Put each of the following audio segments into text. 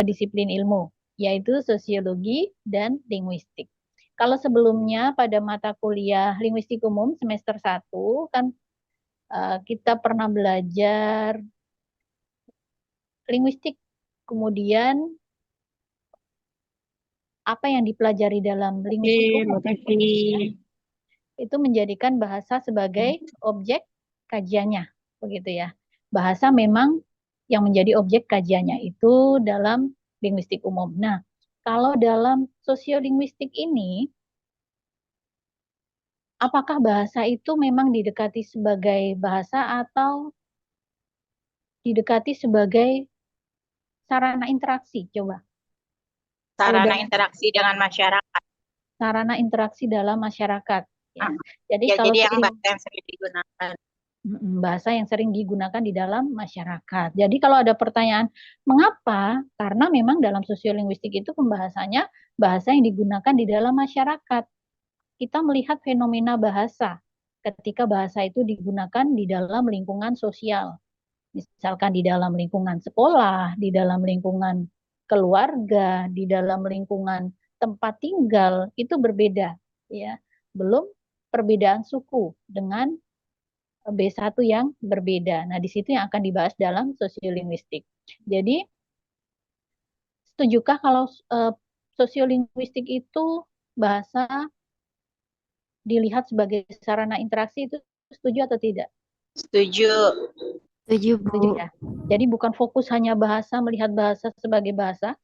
disiplin ilmu, yaitu sosiologi dan linguistik. Kalau sebelumnya pada mata kuliah linguistik umum semester 1 kan kita pernah belajar linguistik, kemudian apa yang dipelajari dalam linguistik umum itu menjadikan bahasa sebagai objek kajiannya, begitu ya. Bahasa memang yang menjadi objek kajiannya itu dalam linguistik umum. Nah, kalau dalam sosiolinguistik ini, apakah bahasa itu memang didekati sebagai bahasa atau didekati sebagai sarana interaksi? Coba. Sarana interaksi dengan masyarakat. Sarana interaksi dalam masyarakat. Ya. Jadi ya, kalau jadi yang bahasa yang sering digunakan. Bahasa yang sering digunakan di dalam masyarakat. Jadi kalau ada pertanyaan, mengapa? Karena memang dalam sosiolinguistik itu pembahasannya bahasa yang digunakan di dalam masyarakat. Kita melihat fenomena bahasa ketika bahasa itu digunakan di dalam lingkungan sosial. Misalkan di dalam lingkungan sekolah, di dalam lingkungan keluarga, di dalam lingkungan tempat tinggal, itu berbeda. Ya. Belum perbedaan suku dengan B1 yang berbeda. Nah, di situ yang akan dibahas dalam sosiolinguistik. Jadi, setujukah kalau sosiolinguistik itu bahasa dilihat sebagai sarana interaksi, itu setuju atau tidak? Setuju. Setuju, Bu. Setuju ya. Jadi bukan fokus hanya bahasa, melihat bahasa sebagai bahasa,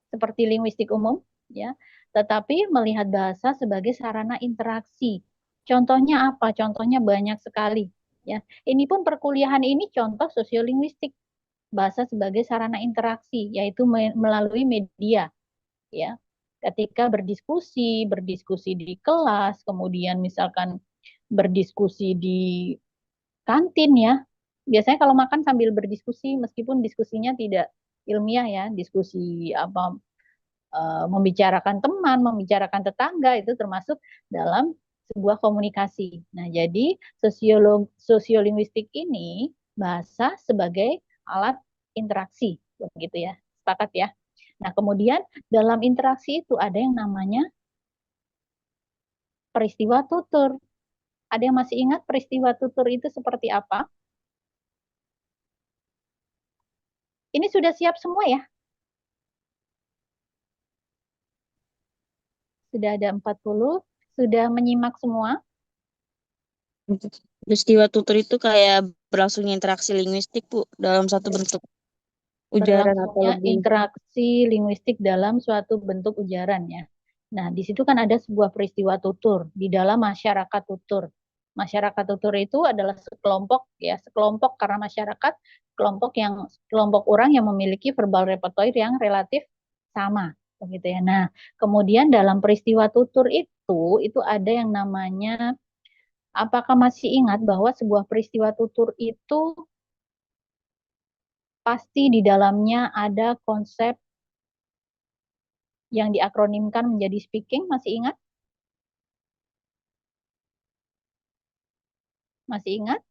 seperti linguistik umum, ya, tetapi melihat bahasa sebagai sarana interaksi. Contohnya apa? Contohnya banyak sekali. Ya, ini pun perkuliahan ini contoh sosiolinguistik, bahasa sebagai sarana interaksi, yaitu melalui media, ya. Ketika berdiskusi di kelas, kemudian misalkan berdiskusi di kantin ya. Biasanya kalau makan sambil berdiskusi, meskipun diskusinya tidak ilmiah ya, diskusi apa membicarakan teman, membicarakan tetangga itu termasuk dalam sebuah komunikasi. Nah, jadi sosiolinguistik ini bahasa sebagai alat interaksi, begitu ya. Sepakat ya. Nah, kemudian dalam interaksi itu ada yang namanya peristiwa tutur. Ada yang masih ingat peristiwa tutur itu seperti apa? Ini sudah siap semua ya? Sudah ada 40, sudah menyimak semua? Peristiwa tutur itu kayak berlangsungnya interaksi linguistik, Bu, dalam satu bentuk ujaran atau Berlangsungnya lebih. interaksi linguistik dalam suatu bentuk ujaran ya. Nah, di situ kan ada sebuah peristiwa tutur di dalam masyarakat tutur. Masyarakat tutur itu adalah sekelompok ya, sekelompok karena masyarakat kelompok orang yang memiliki verbal repertoire yang relatif sama begitu ya. Nah, kemudian dalam peristiwa tutur itu ada yang namanya, apakah masih ingat bahwa sebuah peristiwa tutur itu pasti di dalamnya ada konsep yang diakronimkan menjadi speaking, masih ingat? Masih ingat?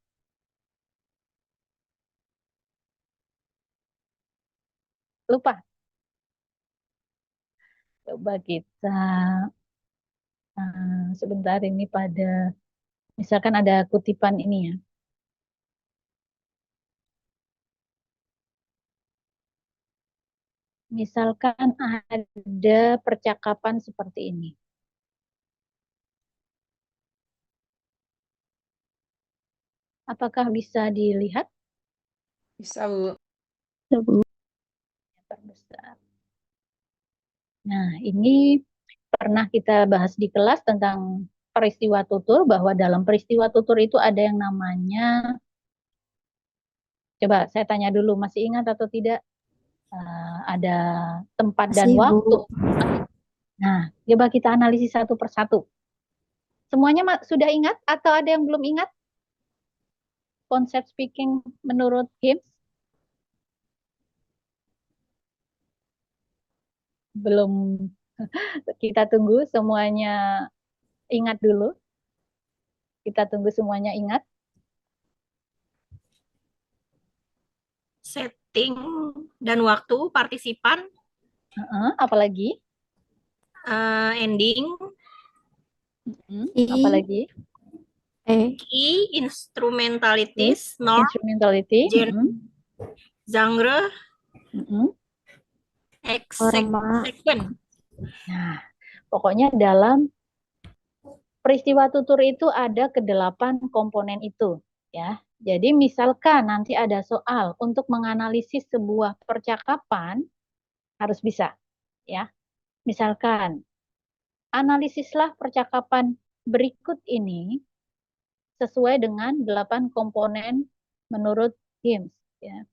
Lupa? Coba kita sebentar ini misalkan ada kutipan ini ya. Misalkan ada percakapan seperti ini. Apakah bisa dilihat? Bisa, Bu. Bisa, Bu. Besar. Nah, ini pernah kita bahas di kelas tentang peristiwa tutur, bahwa dalam peristiwa tutur itu ada yang namanya, coba saya tanya dulu, masih ingat atau tidak? Ada tempat dan Masih, Bu. waktu. Nah, coba kita analisis satu persatu. Semuanya sudah ingat atau ada yang belum ingat konsep speaking menurut Gibbs? Belum. Kita tunggu semuanya ingat dulu. Kita tunggu semuanya ingat. Setting dan waktu partisipan Apalagi? Ending. Apalagi? Key, instrumentalities, norm, Instrumentality. genre, execution. Nah, pokoknya dalam peristiwa tutur itu ada ke-8 komponen itu, ya. Jadi misalkan nanti ada soal untuk menganalisis sebuah percakapan, harus bisa, ya. Misalkan, analisislah percakapan berikut ini sesuai dengan 8 komponen menurut Hims, ya.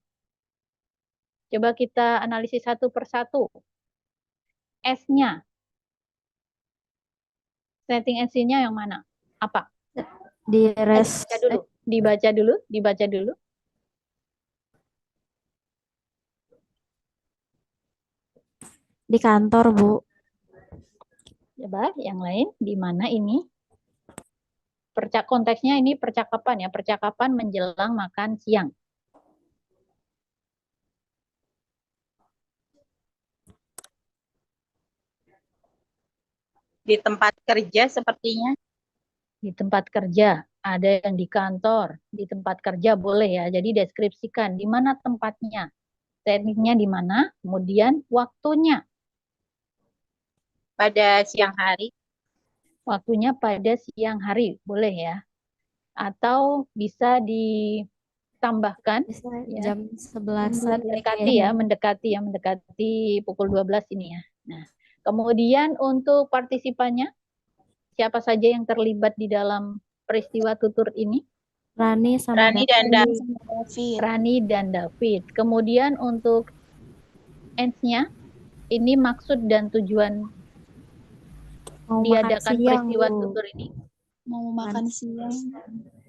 Coba kita analisis satu persatu. S-nya, setting S-nya yang mana? Apa? Dibaca dulu. Di kantor, Bu. Coba yang lain, di mana ini? Konteksnya ini percakapan ya, percakapan menjelang makan siang. Di tempat kerja sepertinya. Di tempat kerja, ada yang di kantor, di tempat kerja boleh ya. Jadi deskripsikan di mana tempatnya, tekniknya di mana, kemudian waktunya. Pada siang hari. Waktunya pada siang hari, boleh ya. Atau bisa ditambahkan ya, jam 11-an mendekati pukul 12 ini ya. Nah, kemudian untuk partisipannya, siapa saja yang terlibat di dalam peristiwa tutur ini? Rani dan David. Kemudian untuk ends-nya, ini maksud dan tujuan diadakan peristiwa tutur ini. Mau makan siang.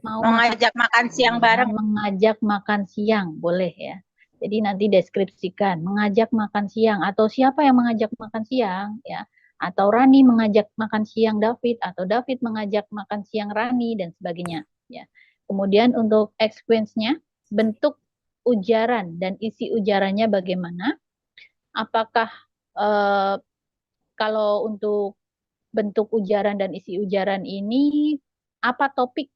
Mengajak makan siang bareng. Mengajak makan siang, boleh ya. Jadi nanti deskripsikan, mengajak makan siang, atau siapa yang mengajak makan siang, ya. Atau Rani mengajak makan siang David, atau David mengajak makan siang Rani, dan sebagainya. Ya. Kemudian untuk sequence-nya, bentuk ujaran dan isi ujarannya bagaimana? Apakah kalau untuk bentuk ujaran dan isi ujaran ini, apa topik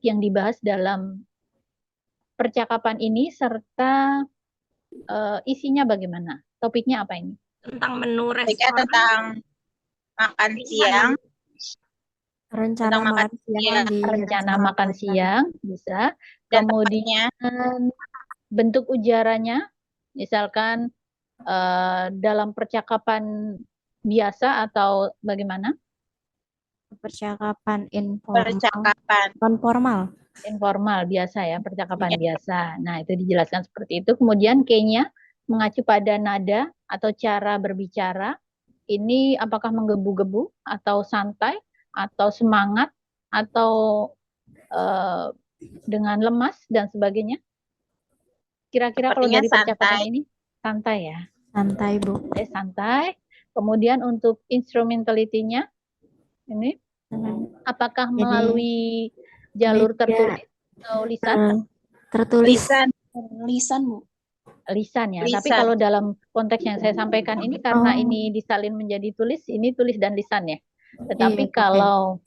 yang dibahas dalam percakapan ini, serta isinya bagaimana? Topiknya apa ini? Tentang menu restoran. Tentang makan siang. Rencana makan siang bisa. Kemudian bentuk ujarannya, misalkan dalam percakapan biasa atau bagaimana? Percakapan informal biasa ya, percakapan biasa. Nah, itu dijelaskan seperti itu. Kemudian kayaknya mengacu pada nada atau cara berbicara. Ini apakah menggebu-gebu atau santai atau semangat atau dengan lemas dan sebagainya. Kira-kira kalau dari percakapan ini santai ya. Santai, Bu. Santai. Kemudian untuk instrumentality-nya ini apakah melalui jalur tertulis atau lisan? Tertulis. Lisan, Bu. Lisan ya. Tapi kalau dalam konteks yang saya sampaikan ini, karena ini disalin menjadi tulis, ini tulis dan lisan ya. Tetapi kalau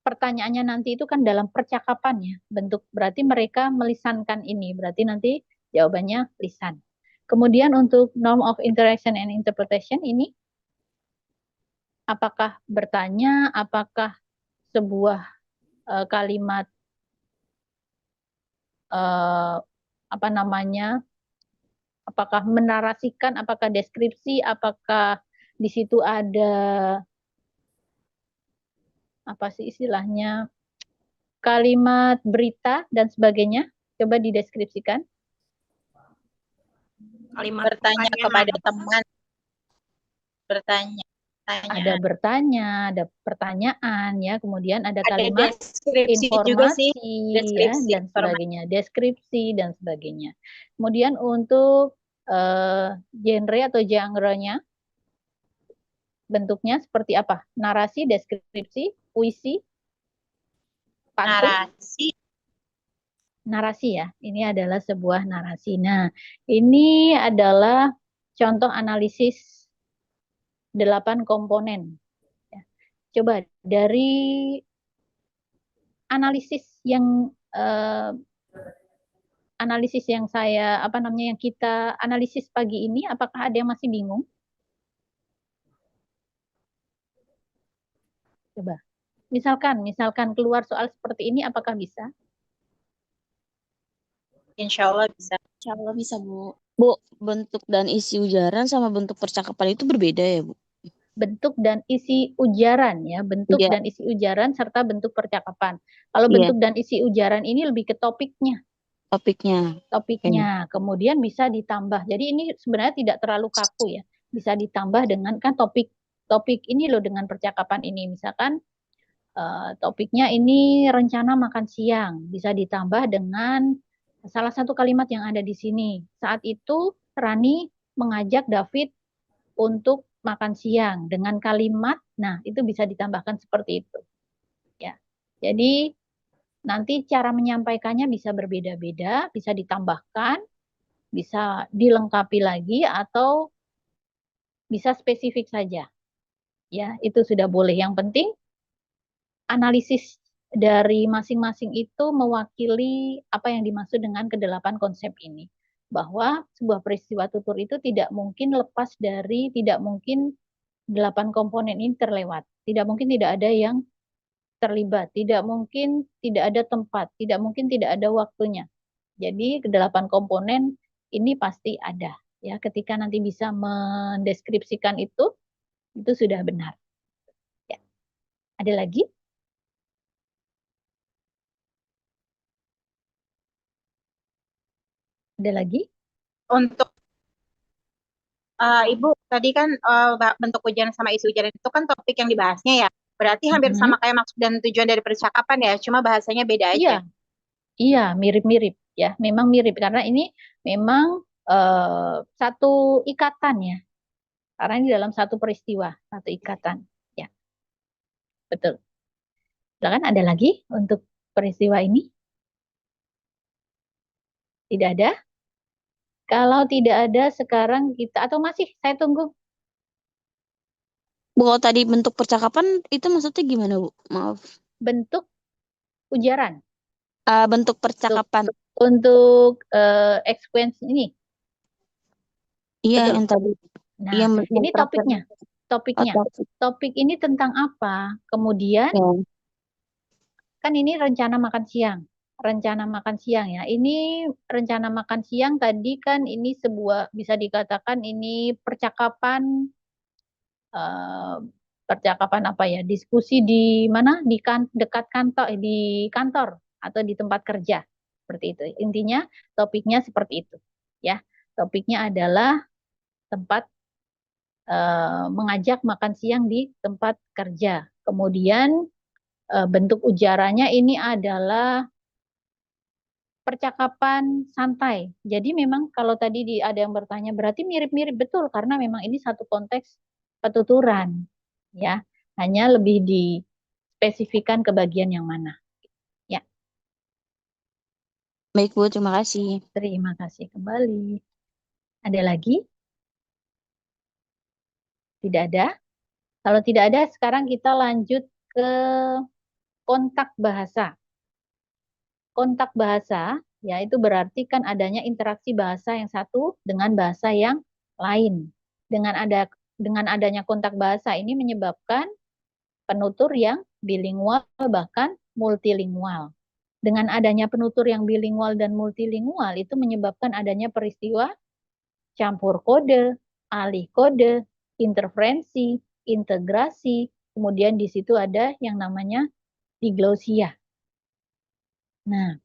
pertanyaannya nanti itu kan dalam percakapan ya, bentuk, berarti mereka melisankan ini, berarti nanti jawabannya lisan. Kemudian untuk norm of interaction and interpretation ini, apakah bertanya, apakah sebuah kalimat apa namanya, apakah menarasikan, apakah deskripsi, apakah di situ ada apa sih istilahnya, kalimat berita dan sebagainya. Coba dideskripsikan. Kalimat bertanya kepada teman. Bertanya. Ada bertanya, ada pertanyaan ya, kemudian ada kalimat informasi juga sih. Deskripsi, ya, dan sebagainya, deskripsi dan sebagainya. Kemudian untuk genre atau genre-nya, bentuknya seperti apa? Narasi, deskripsi, puisi, pantun. Narasi. narasi ya. Ini adalah sebuah narasi. Nah, ini adalah contoh analisis 8 komponen. Ya. Coba dari analisis yang saya yang kita analisis pagi ini, apakah ada yang masih bingung? Coba. Misalkan keluar soal seperti ini, apakah bisa? Insya Allah bisa. Insya Allah bisa, Bu. Bu, bentuk dan isi ujaran sama bentuk percakapan itu berbeda ya, Bu? Bentuk dan isi ujaran ya, bentuk Iya. dan isi ujaran serta bentuk percakapan. Kalau Iya. bentuk dan isi ujaran ini lebih ke topiknya. Topiknya. Kemudian bisa ditambah. Jadi ini sebenarnya tidak terlalu kaku ya. Bisa ditambah dengan kan topik ini loh dengan percakapan ini. Misalkan topiknya ini rencana makan siang. Bisa ditambah dengan salah satu kalimat yang ada di sini. Saat itu Rani mengajak David untuk makan siang dengan kalimat, nah itu bisa ditambahkan seperti itu. Ya. Jadi nanti cara menyampaikannya bisa berbeda-beda, bisa ditambahkan, bisa dilengkapi lagi atau bisa spesifik saja. Ya, itu sudah boleh. Yang penting analisis dari masing-masing itu mewakili apa yang dimaksud dengan kedelapan konsep ini. Bahwa sebuah peristiwa tutur itu tidak mungkin 8 komponen ini terlewat. Tidak mungkin tidak ada yang terlibat, tidak mungkin tidak ada tempat, tidak mungkin tidak ada waktunya. Jadi kedelapan komponen ini pasti ada. Ya, ketika nanti bisa mendeskripsikan itu sudah benar. Ya. Ada lagi? Ada lagi? Untuk Ibu, tadi kan bentuk ujaran sama isi ujaran itu kan topik yang dibahasnya ya. Berarti hampir sama kayak maksud dan tujuan dari percakapan ya, cuma bahasanya beda Iya, aja. iya, mirip-mirip ya. Memang mirip karena ini memang satu ikatan ya. Karena ini dalam satu peristiwa, satu ikatan. Ya, betul. Silakan ada lagi untuk peristiwa ini? Tidak ada? Kalau tidak ada sekarang kita atau masih saya tunggu Bu, kalau tadi bentuk percakapan itu maksudnya gimana, Bu? Maaf. bentuk ujaran Bentuk percakapan. untuk sequence ini. Iya, Betul. yang tadi. Nah, Iya, ini terakhir. topiknya. Topik. Topik ini tentang apa? Kemudian Ya. kan ini rencana makan siang. Rencana makan siang ya. Ini rencana makan siang tadi kan ini sebuah bisa dikatakan ini percakapan apa ya? Diskusi di mana? Dekat kantor, di kantor atau di tempat kerja. Seperti itu. Intinya topiknya seperti itu. Ya. Topiknya adalah tempat mengajak makan siang di tempat kerja. Kemudian bentuk ujarannya ini adalah percakapan santai. Jadi memang kalau tadi ada yang bertanya berarti mirip-mirip betul karena memang ini satu konteks petuturan ya. Hanya lebih dispesifikan ke bagian yang mana. Ya, Baik, Bu. Terima kasih. terima kasih kembali. Ada lagi? Tidak ada? Kalau tidak ada sekarang kita lanjut ke kontak bahasa. Kontak bahasa ya itu berarti kan adanya interaksi bahasa yang satu dengan bahasa yang lain. Dengan adanya kontak bahasa ini menyebabkan penutur yang bilingual bahkan multilingual. Dengan adanya penutur yang bilingual dan multilingual itu menyebabkan adanya peristiwa campur kode, alih kode, interferensi, integrasi, kemudian di situ ada yang namanya diglosia. Nah,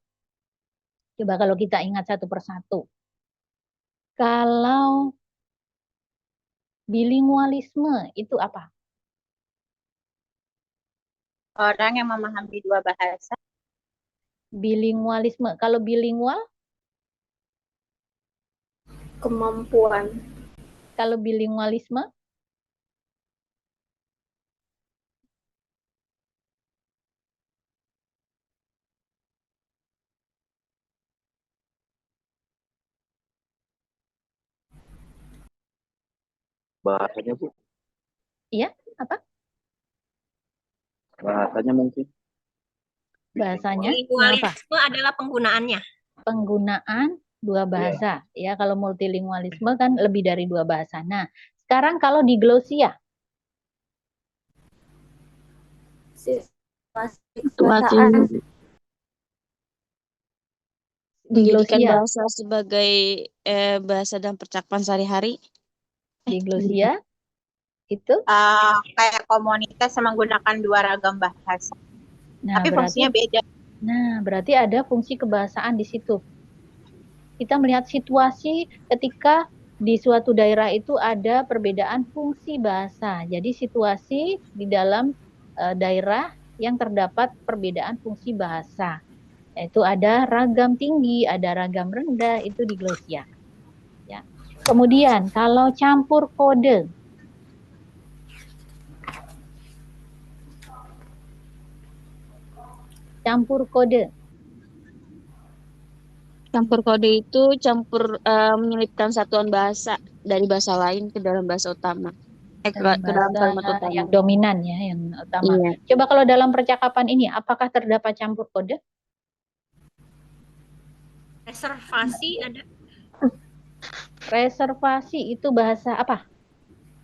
coba kalau kita ingat satu persatu. Kalau bilingualisme itu apa? Orang yang memahami dua bahasa. Bilingualisme. Kalau bilingual? Kemampuan. Kalau bilingualisme? Bahasanya, Bu. Iya, apa? Bahasanya mungkin. Bahasanya yang apa? Multilingualisme adalah penggunaannya. Penggunaan dua bahasa. Ya, kalau multilingualisme kan lebih dari dua bahasa. Nah, sekarang kalau di glosia, Situasi di menjadikan glosia, bahasa sebagai bahasa dalam percakapan sehari-hari. di glosia itu, Kayak komunitas yang menggunakan dua ragam bahasa. nah Tapi berarti, fungsinya beda. nah berarti ada fungsi kebahasaan di situ. Kita melihat situasi ketika di suatu daerah itu ada perbedaan fungsi bahasa. Jadi situasi di dalam daerah yang terdapat perbedaan fungsi bahasa. Yaitu ada ragam tinggi, ada ragam rendah, itu di glosia. Ya. Kemudian kalau campur kode, campur kode, Campur kode itu menyelipkan satuan bahasa dari bahasa lain ke dalam bahasa utama. Ke dalam kalimat bahasa utama. yang dominan ya, yang utama. Iya. Coba kalau dalam percakapan ini, apakah terdapat campur kode? Reservasi ada. Reservasi itu bahasa apa?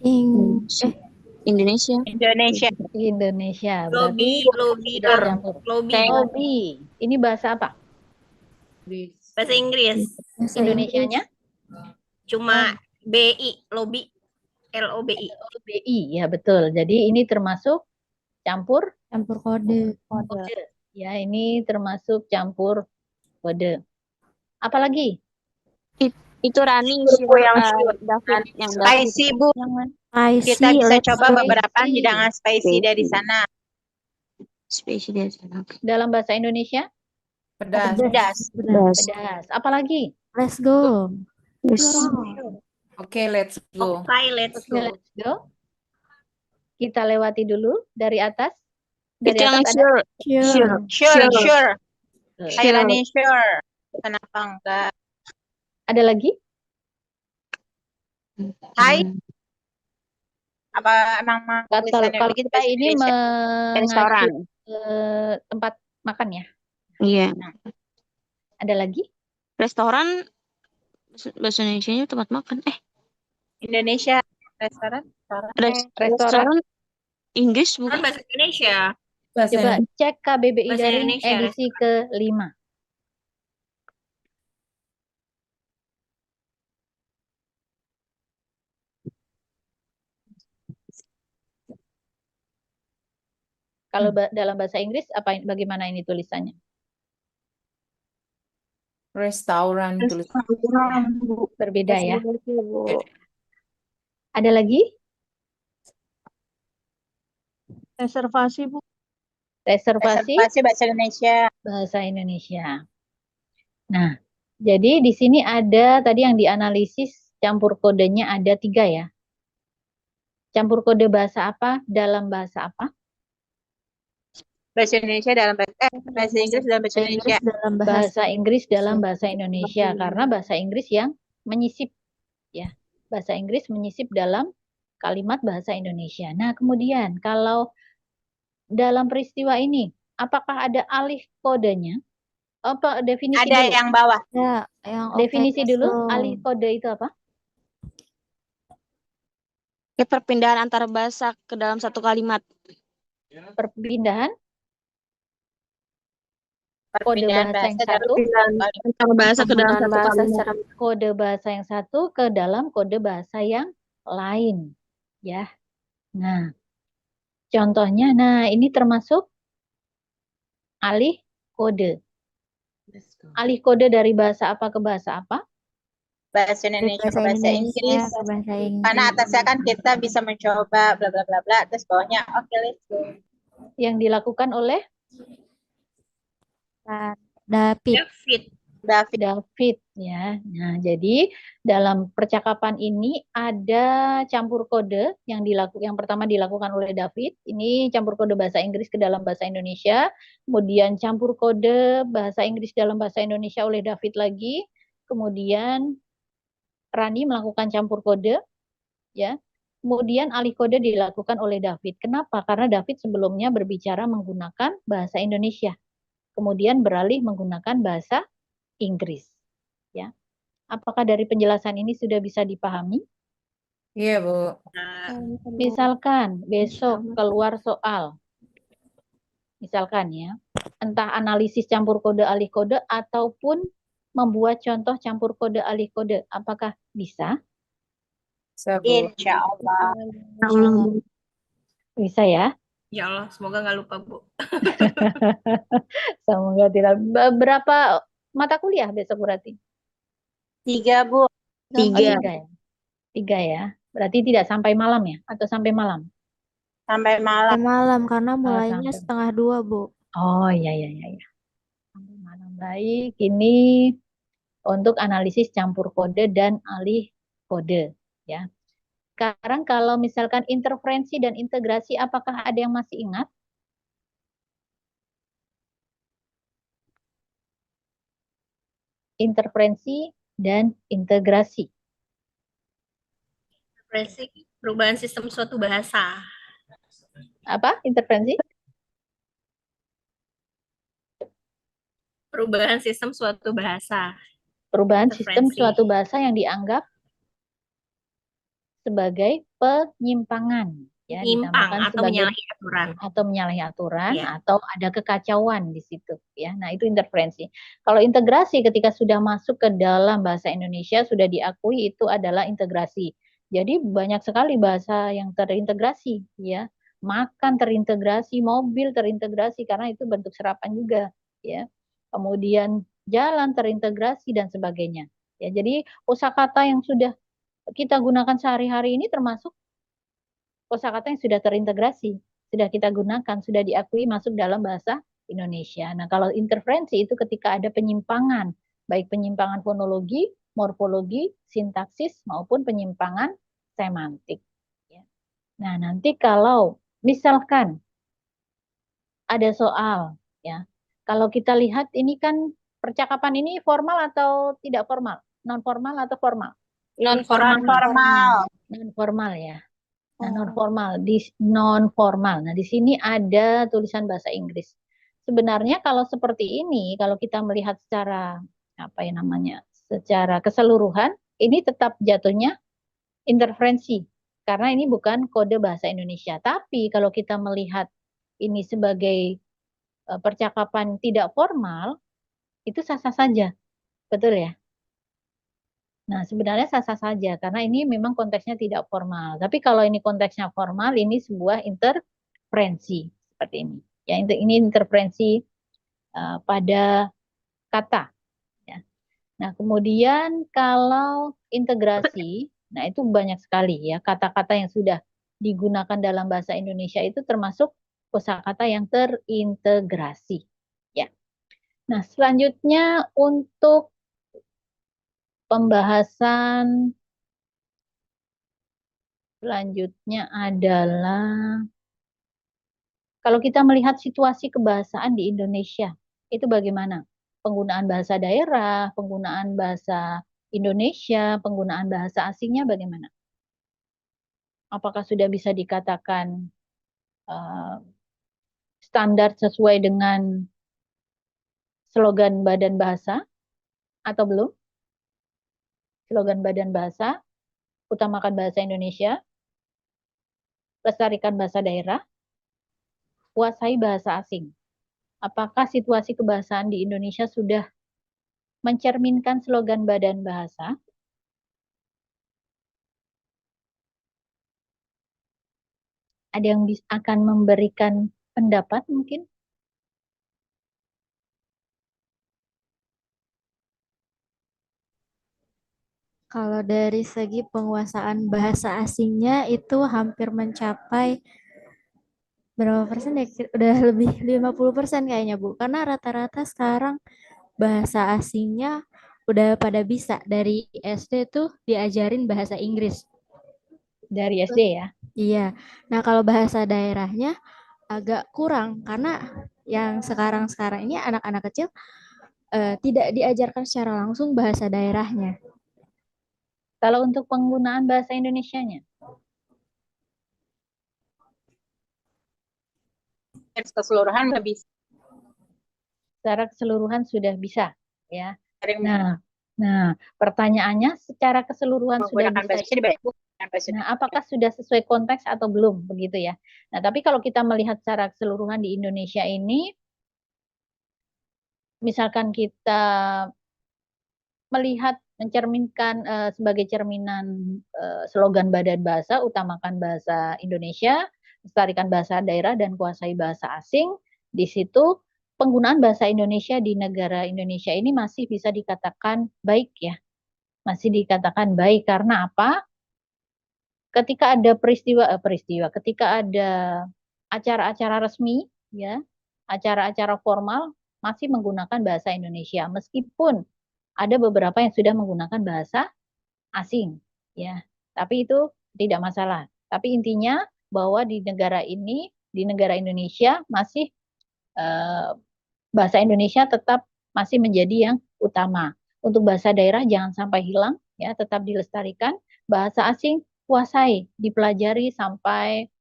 Indonesia. Indonesia. Indonesia. Lobby, Berarti lobby, tidak campur. lobby. Lobby. Ini bahasa apa? Bahasa Inggris. Indonesianya? Cuma BI, lobby. LOBI. LBI, ya betul. Jadi ini termasuk campur kode. kode. Ya, ini termasuk campur kode. Apalagi? Itu Rani David yang Spicy, Bu. Kita bisa coba beberapa hidangan spicy dari sana. Spicy dari sana. Dalam bahasa Indonesia? Pedas. Pedas. Apalagi? Let's go. Oke, let's go. Okay, let's Oke, go. let's go. Kita lewati dulu dari atas. Dari Itu yang atas ada? Sure. Kayaknya sure. Kenapa enggak? Ada lagi? Hai. Apa emang Kalau kita ini restoran. mengacu ke tempat makan ya? Iya. Ada lagi? Restoran bahasa Indonesia tempat makan. Indonesia restoran. Restoran. Inggris Kan bukan? bahasa Indonesia. Coba cek KBBI Bahasa dari Indonesia, edisi ke-5. Kalau dalam bahasa Inggris bagaimana ini tulisannya? Restoran tulis. Berbeda ya. Ada lagi? Reservasi, Bu. Reservasi bahasa Indonesia. bahasa Indonesia. Nah, jadi di sini ada tadi yang dianalisis campur kodenya ada 3 ya. Campur kode bahasa apa dalam bahasa apa? Bahasa Indonesia dalam bahasa Inggris dalam bahasa Indonesia. Bahasa Inggris dalam bahasa Indonesia karena bahasa Inggris yang menyisip ya. Bahasa Inggris menyisip dalam kalimat bahasa Indonesia. Nah, kemudian kalau dalam peristiwa ini apakah ada alih kodenya? Apa definisi Ada dulu? yang bawah. Ya, yang Definisi dulu, alih kode itu apa? Perpindahan antara bahasa ke dalam satu kalimat. Perpindahan kode bahasa yang satu, Antara bahasa ke dalam satu kalimat. kode bahasa yang satu ke dalam kode bahasa yang lain, ya. Nah, contohnya, nah ini termasuk alih kode. Alih kode dari bahasa apa ke bahasa apa? Bahasa Indonesia ke bahasa Inggris. Karena atasnya kan kita bisa mencoba bla bla bla bla, terus bawahnya oke, let's go. Yang dilakukan oleh David ya. Nah, jadi dalam percakapan ini ada campur kode yang pertama dilakukan oleh David. Ini campur kode bahasa Inggris ke dalam bahasa Indonesia. Kemudian campur kode bahasa Inggris dalam bahasa Indonesia oleh David lagi. Kemudian Rani melakukan campur kode ya. Kemudian alih kode dilakukan oleh David. Kenapa? Karena David sebelumnya berbicara menggunakan bahasa Indonesia. Kemudian beralih menggunakan bahasa Inggris. Ya. Apakah dari penjelasan ini sudah bisa dipahami? Iya, Bu. Nah, Misalkan besok keluar soal, misalkan ya, entah analisis campur kode alih kode ataupun membuat contoh campur kode alih kode, apakah bisa? Bisa, Bu. Insya Allah. Bisa ya? ya Allah, semoga nggak lupa, Bu. Semoga tidak. Berapa mata kuliah besok berarti? 3, Bu. Oh, 3. 3 ya. 3 ya. Berarti tidak sampai malam ya? Atau sampai malam? Sampai malam. Sampai malam karena Oh, mulainya sampai. setengah 2, Bu. Oh, iya, iya, iya, iya. Sampai malam. Baik, ini untuk analisis campur kode dan alih kode. Ya. Sekarang kalau misalkan interferensi dan integrasi, apakah ada yang masih ingat? Interferensi dan integrasi. Perubahan sistem suatu bahasa. Apa interferensi? Perubahan sistem suatu bahasa. Perubahan sistem Interferensi. suatu bahasa yang dianggap sebagai penyimpangan. Ya, Nyimpang ditambahkan atau sebagai menyalahi aturan. atau menyalahi aturan Iya. atau ada kekacauan di situ ya. Nah, itu interferensi. Kalau integrasi ketika sudah masuk ke dalam bahasa Indonesia sudah diakui itu adalah integrasi. Jadi banyak sekali bahasa yang terintegrasi ya. Makan terintegrasi, mobil terintegrasi karena itu bentuk serapan juga ya. Kemudian jalan terintegrasi dan sebagainya. Ya, jadi kosakata yang sudah kita gunakan sehari-hari ini termasuk kosakata yang sudah terintegrasi, sudah kita gunakan, sudah diakui masuk dalam bahasa Indonesia. Nah, kalau interferensi itu ketika ada penyimpangan, baik penyimpangan fonologi, morfologi, sintaksis, maupun penyimpangan semantik. Ya. Nah, nanti kalau misalkan ada soal, ya, kalau kita lihat ini kan percakapan ini formal atau tidak formal, non formal atau formal? Non formal. Formal. Non formal ya. Nah, non formal. Nah, di sini ada tulisan bahasa Inggris. Sebenarnya kalau seperti ini, kalau kita melihat secara apa ya namanya, secara keseluruhan, ini tetap jatuhnya interferensi karena ini bukan kode bahasa Indonesia. Tapi kalau kita melihat ini sebagai percakapan tidak formal, itu sah-sah saja, betul ya? Nah, sebenarnya sah-sah saja karena ini memang konteksnya tidak formal. Tapi kalau ini konteksnya formal, ini sebuah interferensi seperti ini. Ya, ini interferensi pada kata. Ya. Nah, kemudian kalau integrasi, nah itu banyak sekali ya kata-kata yang sudah digunakan dalam bahasa Indonesia itu termasuk kosakata yang terintegrasi. Ya. Nah, selanjutnya untuk pembahasan selanjutnya adalah kalau kita melihat situasi kebahasaan di Indonesia, itu bagaimana? Penggunaan bahasa daerah, penggunaan bahasa Indonesia, penggunaan bahasa asingnya bagaimana? Apakah sudah bisa dikatakan standar sesuai dengan slogan Badan Bahasa atau belum? Slogan Badan Bahasa, utamakan bahasa Indonesia, lestarikan bahasa daerah, kuasai bahasa asing. Apakah situasi kebahasaan di Indonesia sudah mencerminkan slogan Badan Bahasa? Ada yang akan memberikan pendapat mungkin? Kalau dari segi penguasaan bahasa asingnya itu hampir mencapai berapa persen ya? Udah lebih 50% kayaknya, Bu. Karena rata-rata sekarang bahasa asingnya udah pada bisa. Dari SD tuh diajarin bahasa Inggris. Dari SD ya? Iya. Nah, kalau bahasa daerahnya agak kurang karena yang sekarang-sekarang ini anak-anak kecil tidak diajarkan secara langsung bahasa daerahnya. Kalau untuk penggunaan bahasa Indonesianya? keseluruhan nggak bisa. Secara keseluruhan sudah bisa, ya. Sering Nah, pertanyaannya secara keseluruhan sudah menggunakan bisa. bahasa Indonesia dibayar dengan bahasa Nah, Indonesia. apakah sudah sesuai konteks atau belum, begitu ya? Nah, tapi kalau kita melihat secara keseluruhan di Indonesia ini, misalkan kita melihat mencerminkan sebagai cerminan slogan Badan Bahasa, utamakan bahasa Indonesia, lestarikan bahasa daerah dan kuasai bahasa asing. Di situ penggunaan bahasa Indonesia di negara Indonesia ini masih bisa dikatakan baik ya. Masih dikatakan baik karena apa? Ketika ada ketika ada acara-acara resmi ya, acara-acara formal masih menggunakan bahasa Indonesia meskipun ada beberapa yang sudah menggunakan bahasa asing ya. Tapi itu tidak masalah. Tapi intinya bahwa di negara ini, di negara Indonesia masih bahasa Indonesia tetap masih menjadi yang utama. Untuk bahasa daerah jangan sampai hilang ya, tetap dilestarikan. Bahasa asing kuasai, dipelajari sampai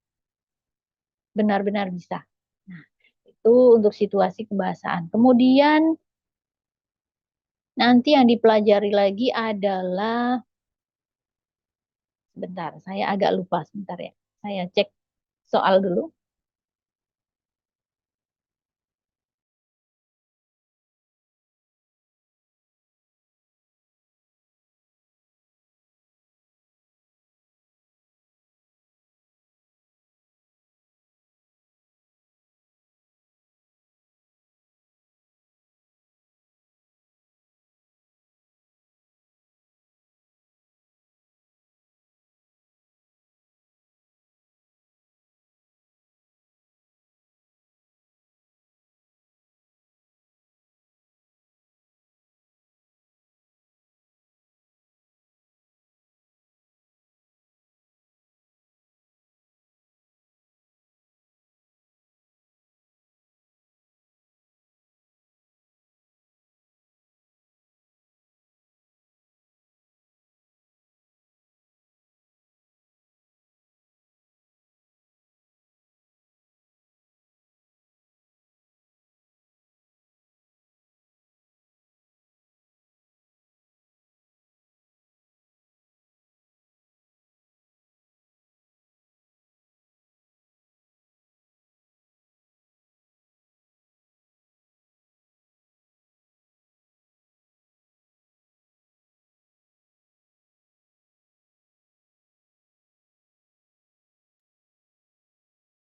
benar-benar bisa. Nah, itu untuk situasi kebahasaan. Kemudian nanti yang dipelajari lagi adalah, sebentar, saya agak lupa sebentar ya. Saya cek soal dulu.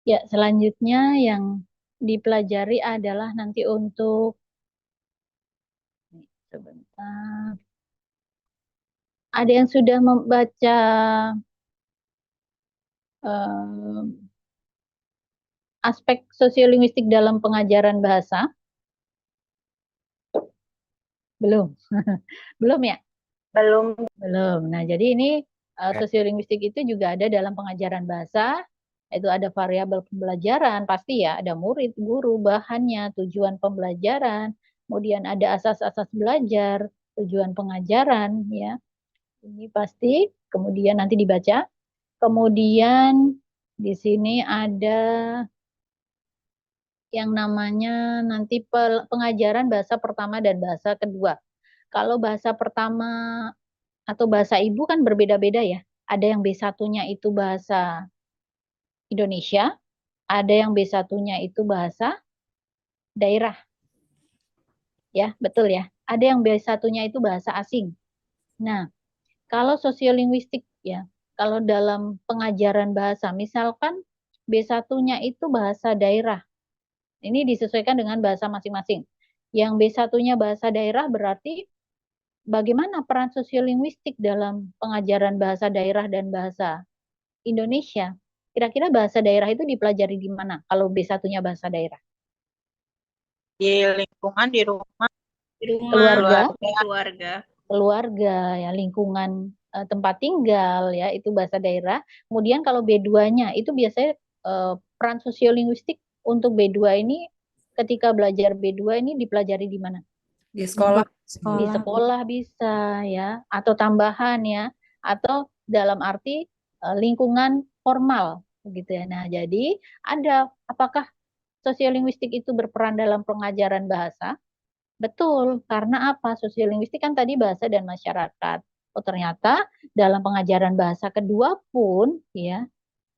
Ya, selanjutnya yang dipelajari adalah nanti untuk, sebentar. Ada yang sudah membaca aspek sosiolinguistik dalam pengajaran bahasa? Belum. Belum ya? Belum. Belum. Nah, jadi ini sosiolinguistik itu juga ada dalam pengajaran bahasa. Itu ada variabel pembelajaran, pasti ya, ada murid, guru, bahannya, tujuan pembelajaran, kemudian ada asas-asas belajar, tujuan pengajaran, ya. Ini pasti, kemudian nanti dibaca. Kemudian di sini ada yang namanya nanti pengajaran bahasa pertama dan bahasa kedua. Kalau bahasa pertama atau bahasa ibu kan berbeda-beda ya. Ada yang B1-nya itu bahasa Indonesia, ada yang B1-nya itu bahasa daerah. Ya, betul ya. Ada yang B1-nya itu bahasa asing. Nah, kalau sosiolinguistik ya, kalau dalam pengajaran bahasa, misalkan B1-nya itu bahasa daerah. Ini disesuaikan dengan bahasa masing-masing. Yang B1-nya bahasa daerah berarti bagaimana peran sosiolinguistik dalam pengajaran bahasa daerah dan bahasa Indonesia? Kira-kira bahasa daerah itu dipelajari di mana kalau B1-nya bahasa daerah? Di lingkungan, di rumah, Di rumah, Keluarga, keluarga. keluarga ya, lingkungan tempat tinggal ya, itu bahasa daerah. Kemudian kalau B2-nya itu biasanya peran sosiolinguistik untuk B2 ini, ketika belajar B2 ini dipelajari di mana? Di sekolah. Di sekolah bisa ya, atau tambahan ya, atau dalam arti lingkungan formal gitu ya. Nah, jadi ada apakah Sosiolinguistik itu berperan dalam pengajaran bahasa? Betul, karena apa? Sosiolinguistik kan tadi bahasa dan masyarakat. Oh, ternyata dalam pengajaran bahasa kedua pun ya,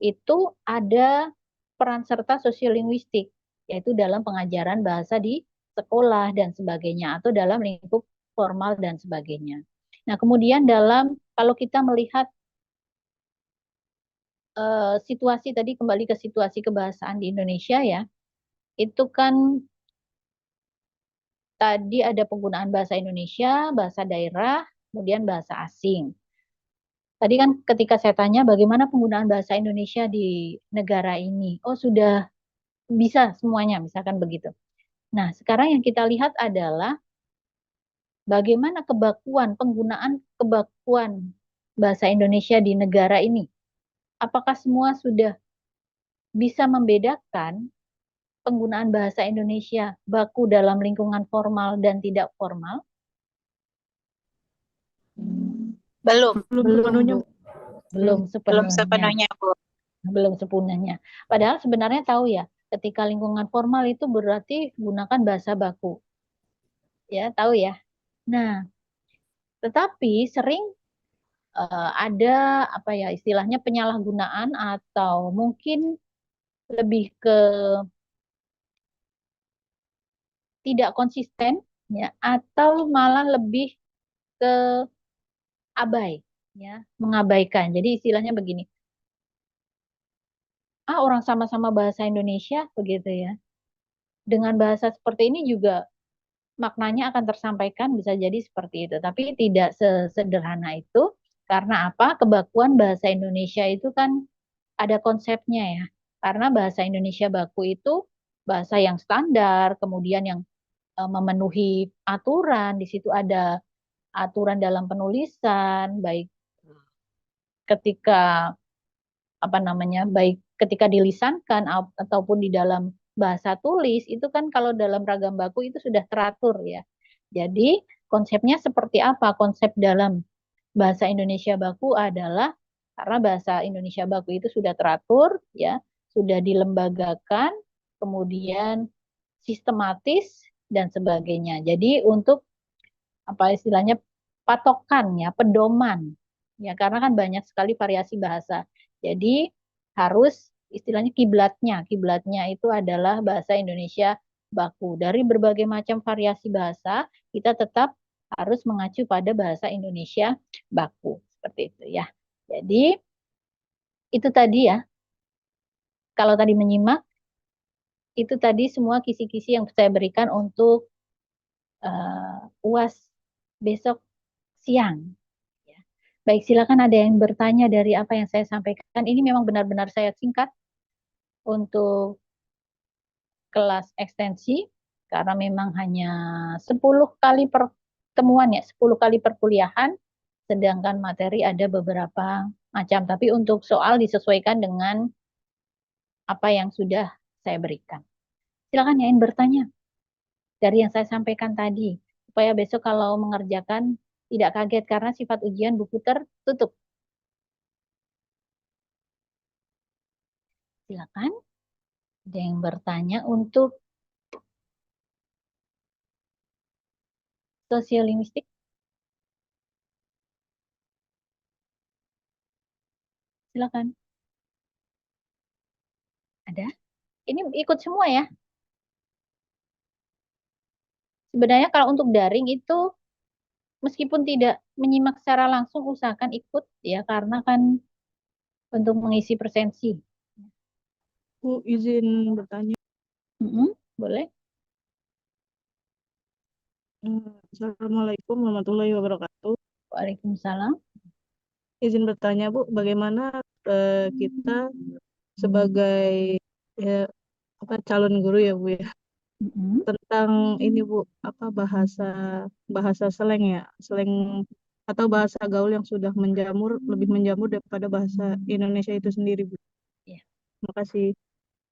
itu ada peran serta sosiolinguistik, yaitu dalam pengajaran bahasa di sekolah dan sebagainya atau dalam lingkup formal dan sebagainya. Nah, kemudian kalau kita melihat situasi tadi, kembali ke situasi kebahasaan di Indonesia ya, itu kan tadi ada penggunaan bahasa Indonesia, bahasa daerah, kemudian bahasa asing. Tadi kan ketika saya tanya bagaimana penggunaan bahasa Indonesia di negara ini, oh sudah bisa semuanya, misalkan begitu. Nah, sekarang yang kita lihat adalah bagaimana penggunaan kebakuan bahasa Indonesia di negara ini. Apakah semua sudah bisa membedakan penggunaan bahasa Indonesia baku dalam lingkungan formal dan tidak formal? Belum, Belum, Bu. Belum belum sepenuhnya. sepenuhnya, Bu. Belum sepenuhnya. Padahal sebenarnya tahu ya, ketika lingkungan formal itu berarti gunakan bahasa baku. Ya, tahu ya. Nah, tetapi sering ada apa ya istilahnya penyalahgunaan atau mungkin lebih ke tidak konsisten ya atau malah lebih ke abai ya, mengabaikan. Jadi istilahnya begini. Orang sama-sama bahasa Indonesia begitu ya. Dengan bahasa seperti ini juga maknanya akan tersampaikan bisa jadi seperti itu, tapi tidak sesederhana itu. Karena apa? Kebakuan bahasa Indonesia itu kan ada konsepnya ya. Karena bahasa Indonesia baku itu bahasa yang standar, kemudian yang memenuhi aturan. Di situ ada aturan dalam penulisan, baik ketika apa namanya, baik ketika dilisankan ataupun di dalam bahasa tulis itu kan kalau dalam ragam baku itu sudah teratur ya. Jadi konsepnya seperti apa? Konsep dalam bahasa Indonesia baku adalah karena bahasa Indonesia baku itu sudah teratur ya, sudah dilembagakan, kemudian sistematis dan sebagainya. Jadi untuk apa istilahnya patokan ya, pedoman ya karena kan banyak sekali variasi bahasa. Jadi harus istilahnya kiblatnya. Kiblatnya itu adalah bahasa Indonesia baku. Dari berbagai macam variasi bahasa, kita tetap harus mengacu pada bahasa Indonesia baku. Seperti itu ya. Jadi itu tadi ya. Kalau tadi menyimak, itu tadi semua kisi-kisi yang saya berikan untuk UAS besok siang. Ya. Baik, silakan ada yang bertanya dari apa yang saya sampaikan. Ini memang benar-benar saya singkat untuk kelas ekstensi karena memang hanya 10 kali pertemuan ya, 10 kali perkuliahan, sedangkan materi ada beberapa macam. Tapi untuk soal disesuaikan dengan apa yang sudah saya berikan. Silakan ya yang bertanya dari yang saya sampaikan tadi, supaya besok kalau mengerjakan tidak kaget karena sifat ujian buku tertutup. Silakan. Ada yang bertanya untuk sosiolinguistik? Silakan. Ada? Ini ikut semua ya. Sebenarnya kalau untuk daring itu meskipun tidak menyimak secara langsung usahakan ikut ya karena kan untuk mengisi presensi. Bu, izin bertanya. Boleh. Assalamualaikum warahmatullahi wabarakatuh. Waalaikumsalam. Izin bertanya, Bu, bagaimana kita sebagai calon guru ya, Bu ya, tentang ini, Bu, bahasa slang ya, slang atau bahasa gaul yang sudah lebih menjamur daripada bahasa Indonesia itu sendiri, Bu. Ya. Terima kasih.